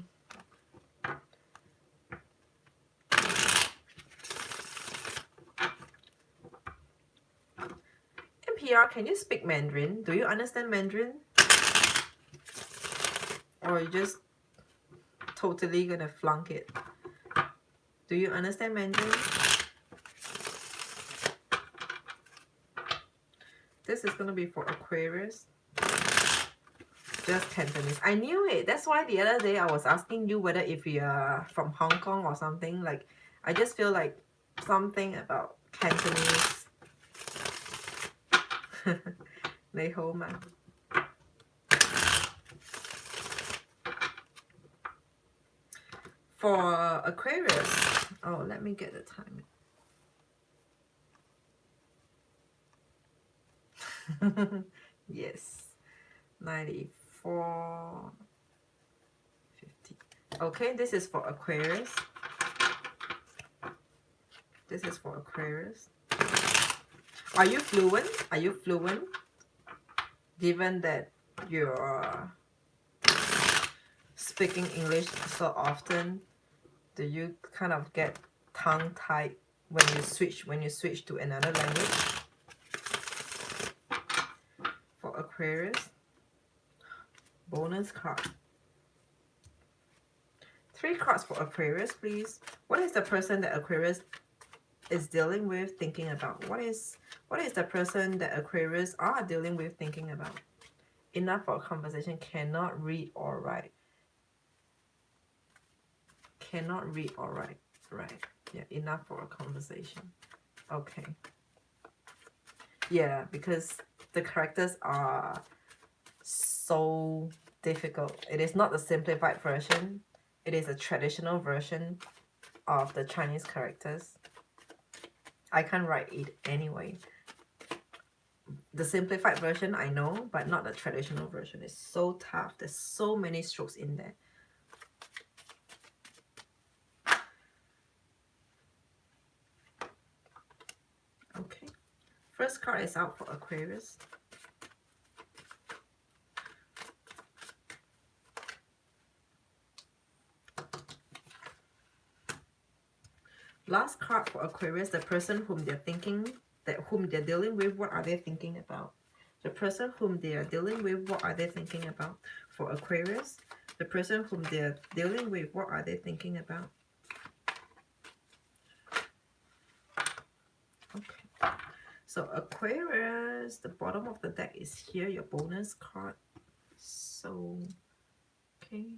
NPR, PR, can you speak Mandarin? Do you understand Mandarin? Or you just totally gonna flunk it? Do you understand Mandarin? This is gonna be for Aquarius. Just Cantonese. I knew it. That's why the other day I was asking you whether if you're from Hong Kong or something. Like, I just feel like something about Cantonese. They hold man. For Aquarius. Oh, let me get the time. Yes. 94. 50. Okay, this is for Aquarius. This is for Aquarius. Are you fluent? Are you fluent? Given that you're speaking English so often, do you kind of get tongue-tied when you switch to another language? For Aquarius, bonus card. 3 cards for Aquarius, please. What is the person that Aquarius is dealing with, thinking about? What is the person that Aquarius are dealing with, thinking about? Enough for a conversation. Cannot read or write. Cannot read or write. Right. Yeah, enough for a conversation. Okay. Yeah, because the characters are so difficult. It is not the simplified version. It is a traditional version of the Chinese characters. I can't write it anyway. The simplified version I know, but not the traditional version. It's so tough. There's so many strokes in there. Okay. First card is out for Aquarius. Last card for Aquarius, the person whom they're thinking, whom they're dealing with, what are they thinking about? The person whom they are dealing with, what are they thinking about? For Aquarius, the person whom they're dealing with, what are they thinking about? Okay. So Aquarius, the bottom of the deck is here, your bonus card. So, okay.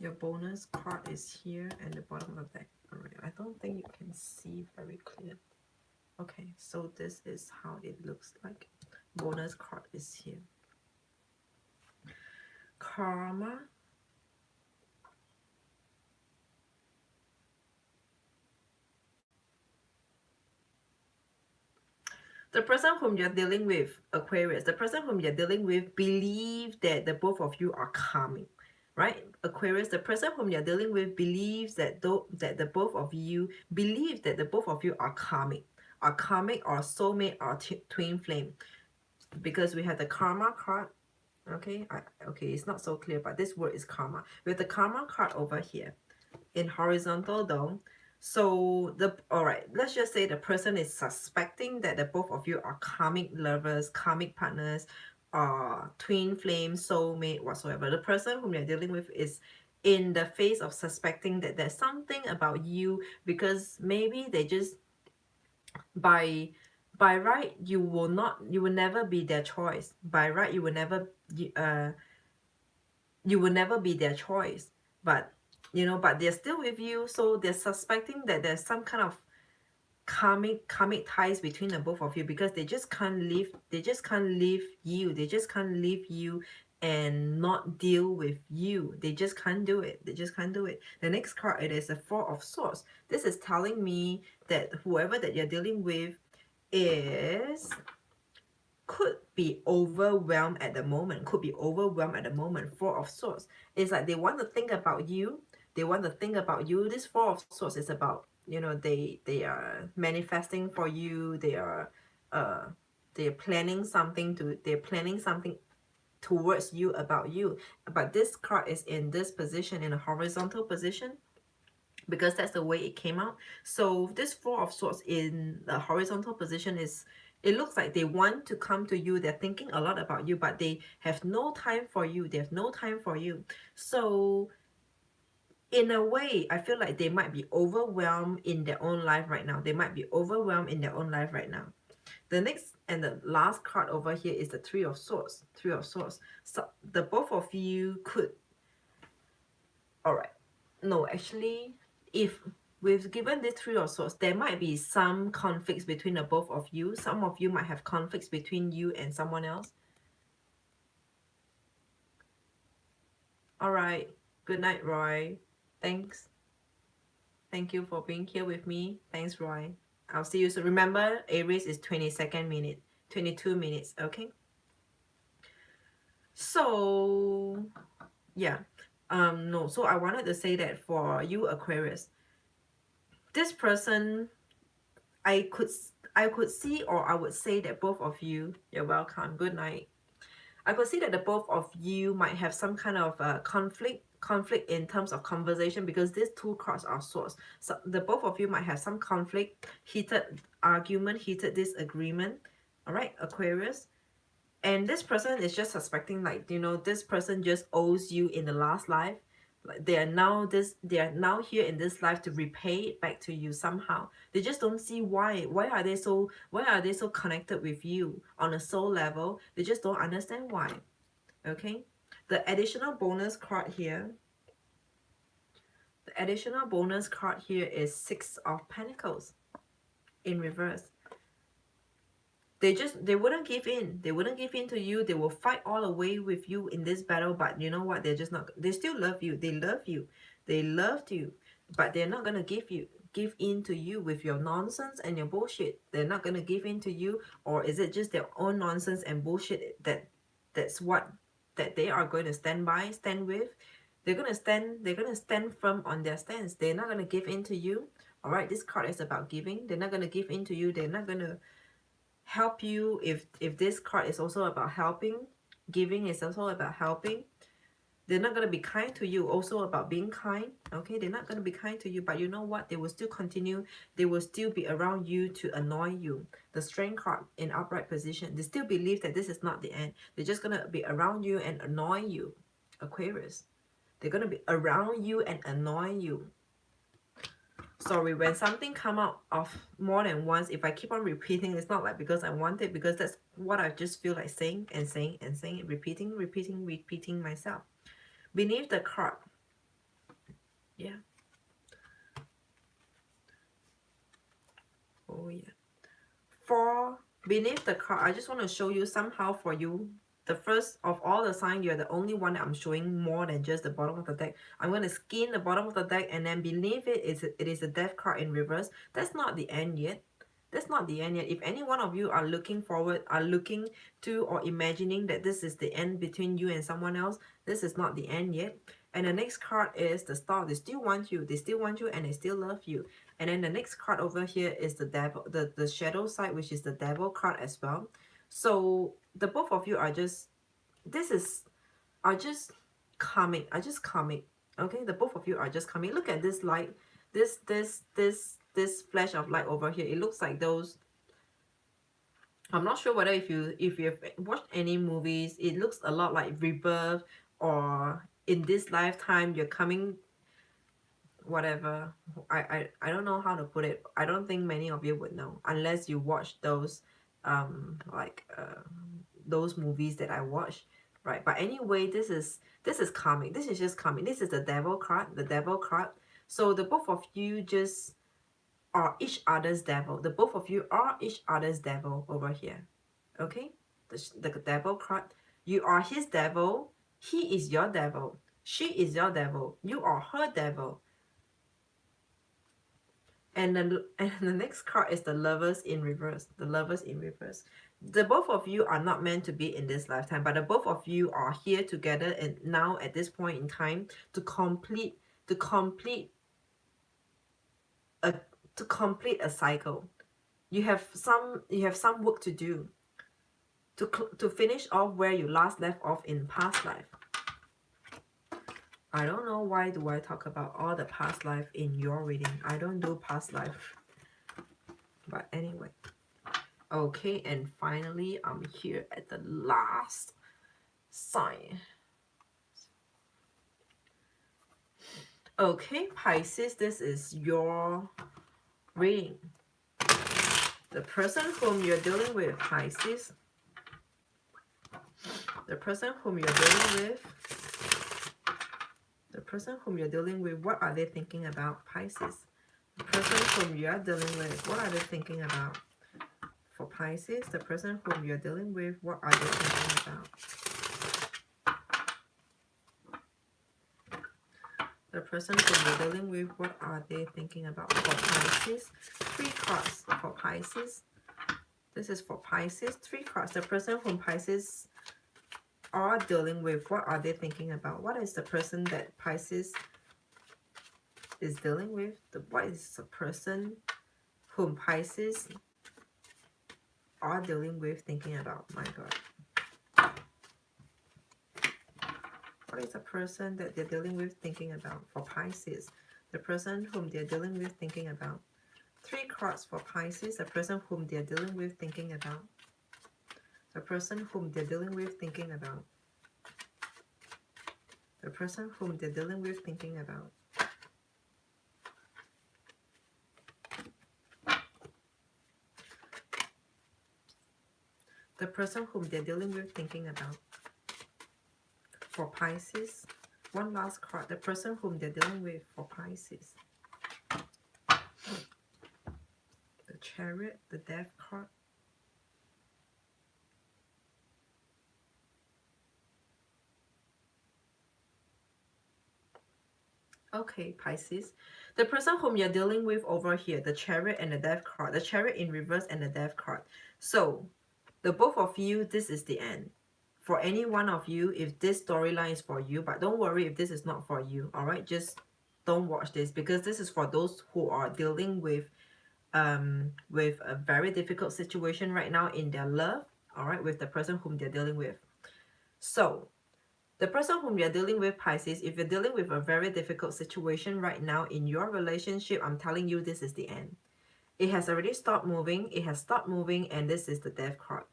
Your bonus card is here and the bottom of the deck. Alright, I don't think you can see very clear. Okay, so this is how it looks like. Bonus card is here. Karma. The person whom you're dealing with, Aquarius, the person whom you're dealing with believe that the both of you are karmic, right? Aquarius, the person whom you're dealing with believes that the both of you believe that the both of you are karmic or soulmate or twin flame, because we have the karma card. Okay, okay, it's not so clear, but this word is karma. We have the karma card over here in horizontal though. So all right, let's just say the person is suspecting that the both of you are karmic lovers, karmic partners, twin flame, soulmate, whatsoever. The person whom you're dealing with is in the phase of suspecting that there's something about you, because maybe they just by right you will never be their choice. By right you will never be their choice, but but they're still with you, so they're suspecting that there's some kind of karmic ties between the both of you, because they just can't leave you. They just can't leave you and not deal with you. They just can't do it. The next card, it is the Four of Swords. This is telling me that whoever that you're dealing with could be overwhelmed at the moment. Four of Swords. It's like they want to think about you. This Four of Swords is about, they are manifesting for you. They're planning something towards you, about you. But this card is in this position, in a horizontal position, because that's the way it came out. So this Four of Swords in the horizontal position is It looks like they want to come to you. They're thinking a lot about you, but they have no time for you. They have no time for you. So in a way, I feel like they might be overwhelmed in their own life right now. They might be overwhelmed in their own life right now. The next and the last card over here is the Three of Swords. Three of Swords. So the both of you could... Alright. No, actually, if we've given this Three of Swords, there might be some conflicts between the both of you. Some of you might have conflicts between you and someone else. Alright. Good night, Roy. Thanks. Thank you for being here with me. Thanks, Roy. I'll see you soon. Remember, Aries is 22nd minute. 22 minutes, okay? So, yeah. No, so I wanted to say that for you, Aquarius, this person, I could see, or I would say that both of you, you're welcome, good night. I could see that the both of you might have some kind of conflict in terms of conversation, because these two cards are swords. So the both of you might have some conflict, heated argument, heated disagreement. All right, Aquarius. And this person is just suspecting, like, you know, this person just owes you in the last life. Like they are now here in this life to repay it back to you somehow. They just don't see why. Why are they so connected with you on a soul level? They just don't understand why. Okay? The additional bonus card here. The additional bonus card here is Six of Pentacles in reverse. They wouldn't give in. They wouldn't give in to you. They will fight all the way with you in this battle, but you know what? They're just not... They still love you. They love you. They loved you, but they're not gonna give in to you with your nonsense and your bullshit. They're not gonna give in to you. Or is it just their own nonsense and bullshit that's what that they are going to stand with? They're gonna stand firm on their stance. They're not gonna give in to you. All right, this card is about giving. They're not gonna give in to you. They're not gonna help you. If this card is also about helping, giving is also about helping. They're not going to be kind to you, also about being kind. Okay, they're not going to be kind to you, but you know what? They will still continue. They will still be around you to annoy you. The Strength card in upright position. They still believe that this is not the end. They're just going to be around you and annoy you, Aquarius. They're going to be around you and annoy you. Sorry, when something come out of more than once, if I keep on repeating, it's not like because I want it, because that's what I just feel like saying and saying and saying, repeating myself. Beneath the card, yeah. Oh yeah. For beneath the card, I just want to show you somehow for you, the first of all the signs, you're the only one that I'm showing more than just the bottom of the deck. I'm going to skin the bottom of the deck, and then beneath it is a Death card in reverse. That's not the end yet. That's not the end yet. If any one of you are looking to or imagining that this is the end between you and someone else, this is not the end yet. And the next card is the Star. They still want you. They still want you and they still love you. And then the next card over here is the Devil, the shadow side, which is the Devil card as well. So the both of you are just, are just coming. Okay, the both of you are just coming. Look at this light, this flash of light over here. It looks like those... I'm not sure whether if you've watched any movies, it looks a lot like Rebirth, or in this lifetime you're coming, whatever. I don't know how to put it. I don't think many of you would know unless you watch those those movies that I watch, right? But anyway, this is coming. This is just coming. This is the Devil card, So the both of you just are each other's devil. The both of you are each other's devil over here. Okay? The Devil card. You are his devil. He is your devil. She is your devil. You are her devil. And the next card is the Lovers in reverse. The Lovers in reverse. The both of you are not meant to be in this lifetime, but the both of you are here together and now at this point in time to complete a cycle. You have some work to do to finish off where you last left off in past life. I don't know why do I talk about all the past life in your reading. I don't do past life. But anyway. Okay, and finally, I'm here at the last sign. Okay, Pisces, this is your reading. The person whom you're dealing with, Pisces. The person whom you're dealing with. The person whom you're dealing with, what are they thinking about, Pisces? The person whom you are dealing with, what are they thinking about? For Pisces, the person whom you're dealing with, what are they thinking about? The person whom you're dealing with, what are they thinking about? For Pisces, 3 cards for Pisces. This is for Pisces, 3 cards. The person whom Pisces are dealing with, what are they thinking about? What is the person that Pisces is dealing with? What is the person whom Pisces are dealing with thinking about? My God. What is the person that they're dealing with thinking about for Pisces? The person whom they're dealing with thinking about. 3 cards for Pisces. The person whom they're dealing with thinking about. The person whom they're dealing with thinking about. The person whom they're dealing with thinking about. The person whom they're dealing with thinking about. For Pisces, one last card. The person whom they're dealing with for Pisces. The Chariot, the Death card. Okay, Pisces. The person whom you're dealing with over here, the Chariot and the Death card. The Chariot in reverse and the Death card. So, the both of you, this is the end. For any one of you, if this storyline is for you, but don't worry if this is not for you, all right? Just don't watch this because this is for those who are dealing with a very difficult situation right now in their love, all right, with the person whom they're dealing with. So, the person whom you're dealing with, Pisces, if you're dealing with a very difficult situation right now in your relationship, I'm telling you this is the end. It has already stopped moving. It has stopped moving, and this is the Death card.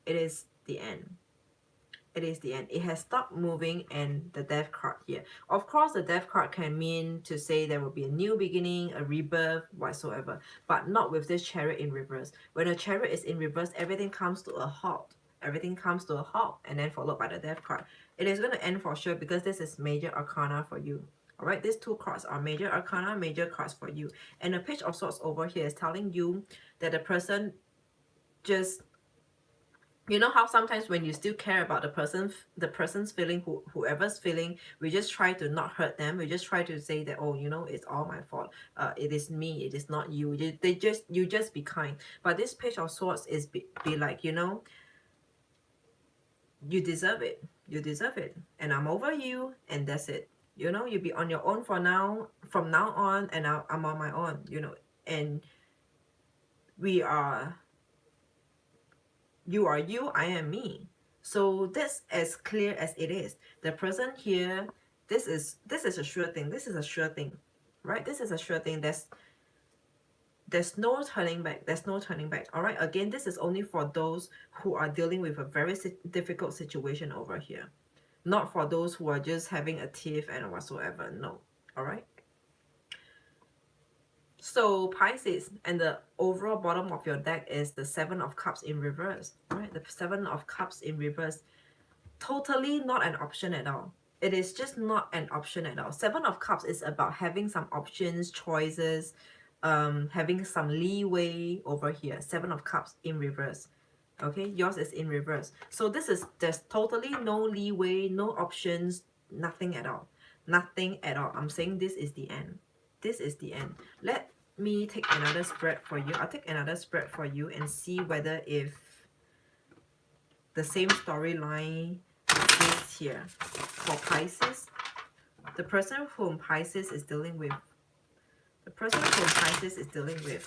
It is the end. It is the end. It has stopped moving, and the Death card here. Of course, the Death card can mean to say there will be a new beginning, a rebirth, whatsoever, but not with this Chariot in reverse. When a Chariot is in reverse, everything comes to a halt. Everything comes to a halt, and then followed by the Death card. It is going to end for sure because this is major arcana for you. All right, these 2 cards are major arcana, major cards for you. And the Page of Swords over here is telling you that the person just, you know how sometimes when you still care about the person's feeling, whoever's feeling, we just try to not hurt them. We just try to say that, oh, you know, it's all my fault. It is me. It is not you. You just be kind. But this Page of Swords is be like, you know, you deserve it. You deserve it. And I'm over you, and that's it. You know, you be on your own for now, from now on, and I'm on my own, you know, and we are, you are you, I am me. So that's as clear as it is. The person here, this is a sure thing. This is a sure thing, right? This is a sure thing. There's no turning back. There's no turning back. All right. Again, this is only for those who are dealing with a very difficult situation over here, not for those who are just having a tiff and whatsoever. No. All right. So Pisces, and the overall bottom of your deck is the 7 of Cups in reverse. All right. The 7 of Cups in reverse. Totally not an option at all. It is just not an option at all. 7 of Cups is about having some options, choices, having some leeway over here. 7 of Cups in reverse. Okay, yours is in reverse. So there's totally no leeway, no options, nothing at all. Nothing at all. I'm saying this is the end. This is the end. Let me take another spread for you. I'll take another spread for you and see whether if the same storyline exists here. For Pisces, the person whom Pisces is dealing with, the person whom Pisces is dealing with,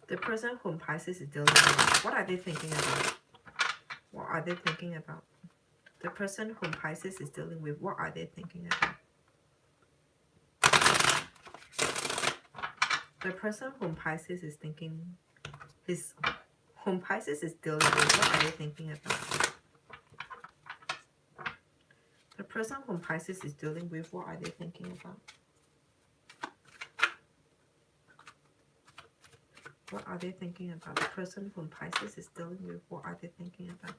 the person whom Pisces is dealing with, what are they thinking about? What are they thinking about? The person whom Pisces is dealing with, what are they thinking about? The person whom Pisces is thinking, whom Pisces is dealing with, what are they thinking about? The person whom Pisces is dealing with, what are they thinking about? What are they thinking about? The person whom Pisces is dealing with, what are they thinking about?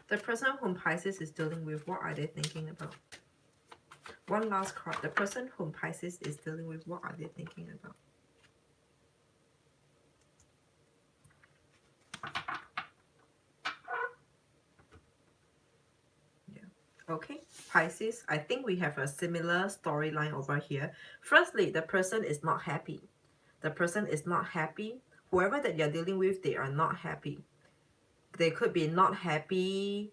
The person whom Pisces is dealing with, what are they thinking about? One last card. The person whom Pisces is dealing with, what are they thinking about? Yeah. Okay, Pisces, I think we have a similar storyline over here. Firstly, the person is not happy. The person is not happy. Whoever that you're dealing with, they are not happy. They could be not happy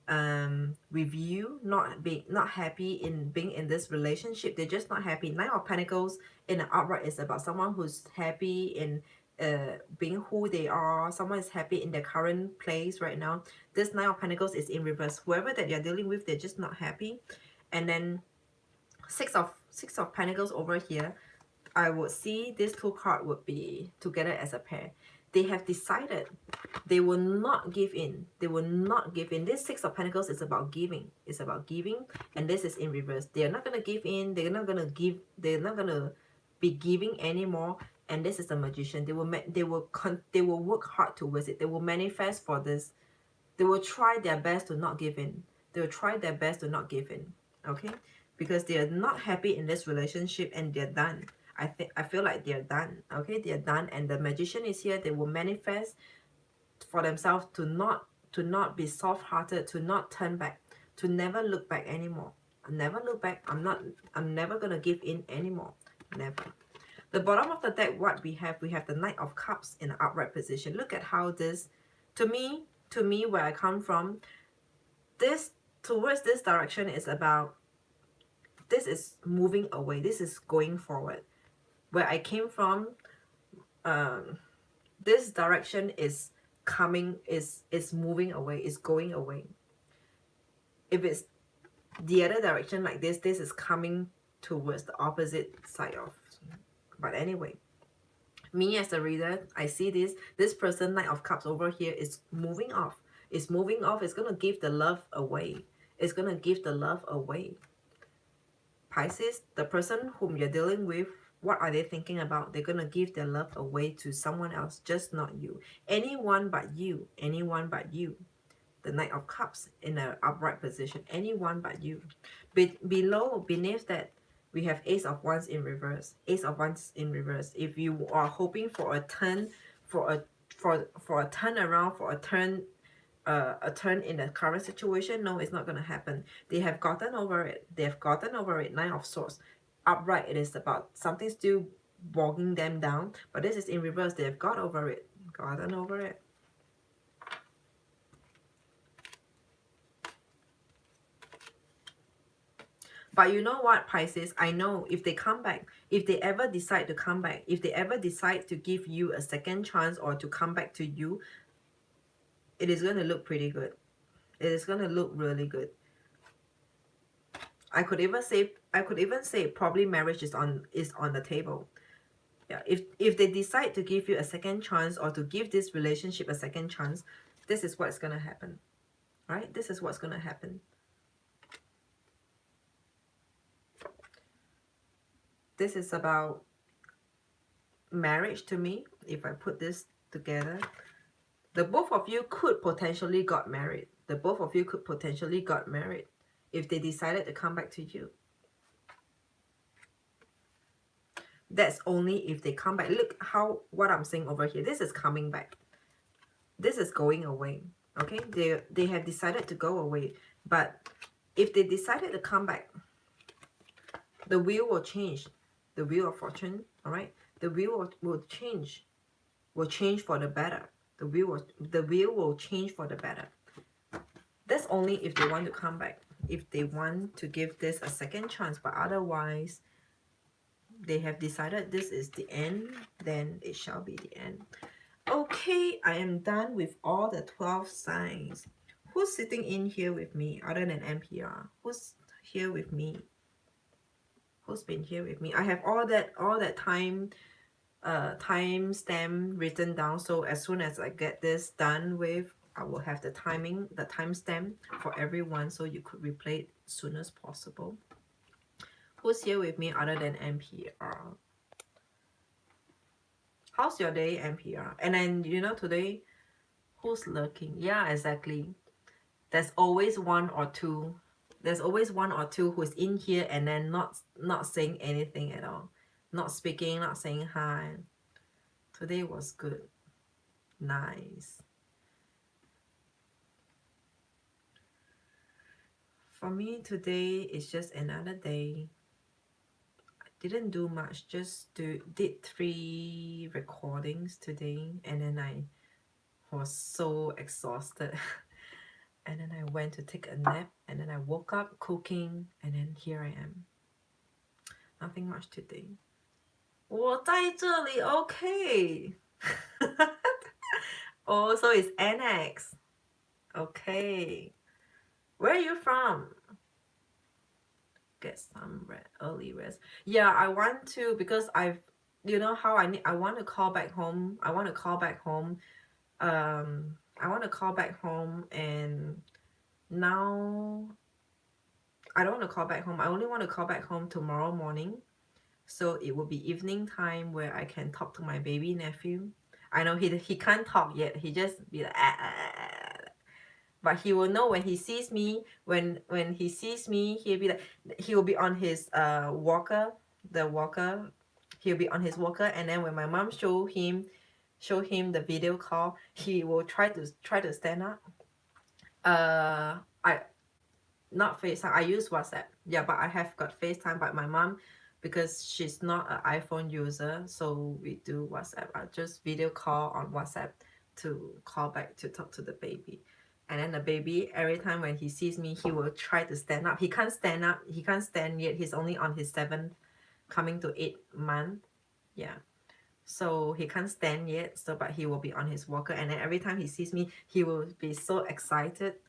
with you, not happy in being in this relationship. They're just not happy. Nine of Pentacles in the upright is about someone who's happy in being who they are. Someone is happy in their current place right now. This Nine of Pentacles is in reverse. Whoever that you're dealing with, they're just not happy. And then six of Pentacles over here, I would see these two cards would be together as a pair. They have decided they will not give in. They will not give in. This Six of Pentacles is about giving. It's about giving, and this is in reverse. They are not gonna give in. They're not gonna give. They're not gonna be giving anymore. And this is the Magician. They will work hard towards it. They will manifest for this. They will try their best to not give in. They will try their best to not give in. Okay, because they are not happy in this relationship and they're done. I feel like they're done. Okay, they're done, and the Magician is here. They will manifest for themselves to not be soft-hearted, to not turn back, to never look back anymore. Never look back. I'm never gonna give in anymore. Never. The bottom of the deck, what we have the Knight of Cups in an upright position. Look at how this, to me, where I come from, this towards this direction is about, this is moving away. This is going forward. Where I came from, this direction is coming, is moving away, is going away. If it's the other direction like this is coming towards the opposite side of. But anyway, me as a reader, I see this person, Knight of Cups over here, is moving off. It's moving off. It's gonna give the love away. It's gonna give the love away. Pisces, the person whom you're dealing with, what are they thinking about? They're gonna give their love away to someone else, just not you. Anyone but you. Anyone but you. The Knight of Cups in an upright position. Anyone but you. Beneath that, we have Ace of Wands in reverse. Ace of Wands in reverse. If you are hoping for a turn, for a turnaround, for a turn in the current situation, no, it's not going to happen. They have gotten over it. They have gotten over it. Nine of Swords. Upright, it is about something still bogging them down. But this is in reverse. They have got over it. Gotten over it. But you know what, Pisces? I know if they come back, if they ever decide to come back, if they ever decide to give you a second chance or to come back to you, it is going to look pretty good. It is going to look really good. I could even say probably marriage is on the table. Yeah, if they decide to give you a second chance or to give this relationship a second chance, this is what's going to happen. Right? This is what's going to happen. This is about marriage to me. If I put this together, the both of you could potentially got married. The both of you could potentially got married if they decided to come back to you. That's only if they come back. Look how what I'm saying over here. This is coming back. This is going away. Okay, they have decided to go away. But if they decided to come back, the wheel will change. The wheel of fortune. All right, the wheel will change. Will change for the better. The wheel will change for the better. That's only if they want to come back. If they want to give this a second chance, but otherwise they have decided this is the end, then it shall be the end. Okay, I am done with all the 12 signs. Who's sitting in here with me other than NPR? Who's here with me? Who's been here with me? I have all that time stamp written down, so as soon as I get this done with, I will have the time stamp for everyone, so you could replay it as soon as possible. Who's here with me other than NPR? How's your day, NPR? And then, you know, today, who's lurking? Yeah, exactly. There's always one or two. There's always one or two who's in here and then not saying anything at all. Not speaking, not saying hi. Today was good. Nice. For me, today is just another day. I didn't do much, just did 3 recordings today, and then I was so exhausted. And then I went to take a nap, and then I woke up cooking, and then here I am. Nothing much today. 我在这里 okay. Oh, so it's Annex. Okay. Where are you from? Get some early rest. Yeah, I want to, because you know how I want to call back home. I want to call back home. I want to call back home, and now I don't want to call back home. I only want to call back home tomorrow morning. So it will be evening time where I can talk to my baby nephew. I know he can't talk yet. He just be like, ah, ah, ah, ah. But he will know when he sees me. When he sees me, he'll be like, he will be on his walker, the walker. He'll be on his walker, and then when my mom show him the video call, he will try to stand up. I not FaceTime. I use WhatsApp. Yeah, but I have got FaceTime. But my mom, because she's not an iPhone user, so we do WhatsApp. I just video call on WhatsApp to call back to talk to the baby. And then the baby, every time when he sees me, he will try to stand up. He can't stand up. He can't stand yet. He's only on his 7th, coming to 8th month. Yeah. So he can't stand yet. So, but he will be on his walker. And then every time he sees me, he will be so excited.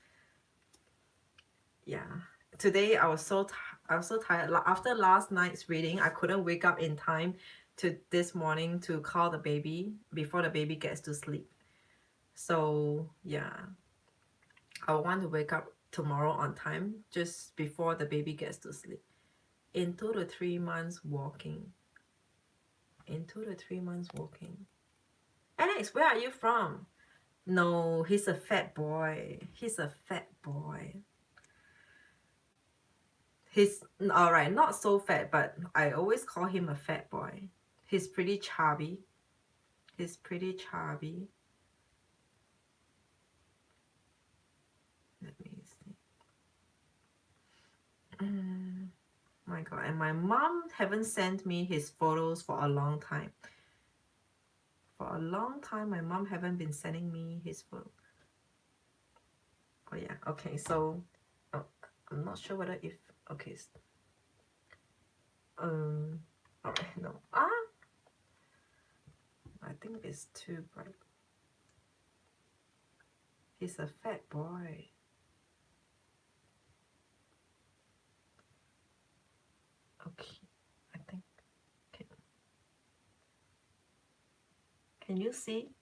Yeah. Today I was so tired. After last night's reading, I couldn't wake up in time to this morning to call the baby before the baby gets to sleep. So yeah, I want to wake up tomorrow on time, just before the baby gets to sleep. In 2 to 3 months walking. In 2 to 3 months walking. Alex, where are you from? No, he's a fat boy. He's a fat boy. He's alright, not so fat, but I always call him a fat boy. He's pretty chubby. He's pretty chubby. Let me see. My God, and my mom haven't sent me his photos for a long time. For a long time, my mom haven't been sending me his photo. Oh yeah, okay, so I'm not sure whether if okay. Alright, no. I think it's too bright. He's a fat boy. Okay, I think. Can you see?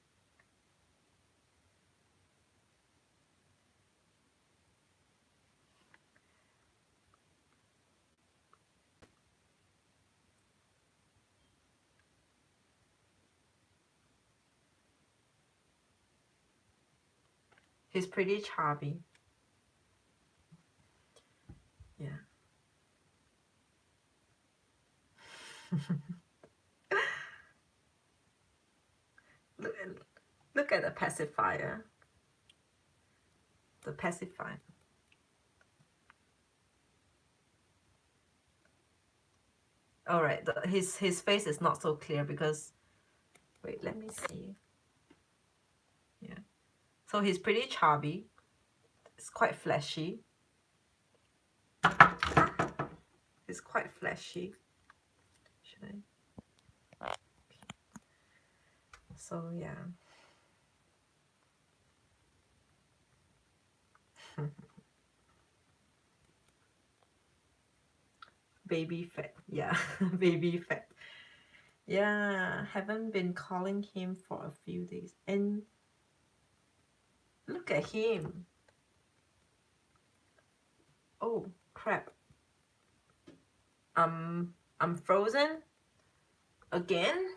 He's pretty chubby. Yeah. Look at the pacifier. The pacifier. Alright, his face is not so clear because, wait, let me see. Yeah. So he's pretty chubby. It's quite fleshy. It's quite fleshy. Should I? So yeah. Baby fat. Yeah, baby fat. Yeah, haven't been calling him for a few days. And look at him. Oh, crap. I'm frozen again.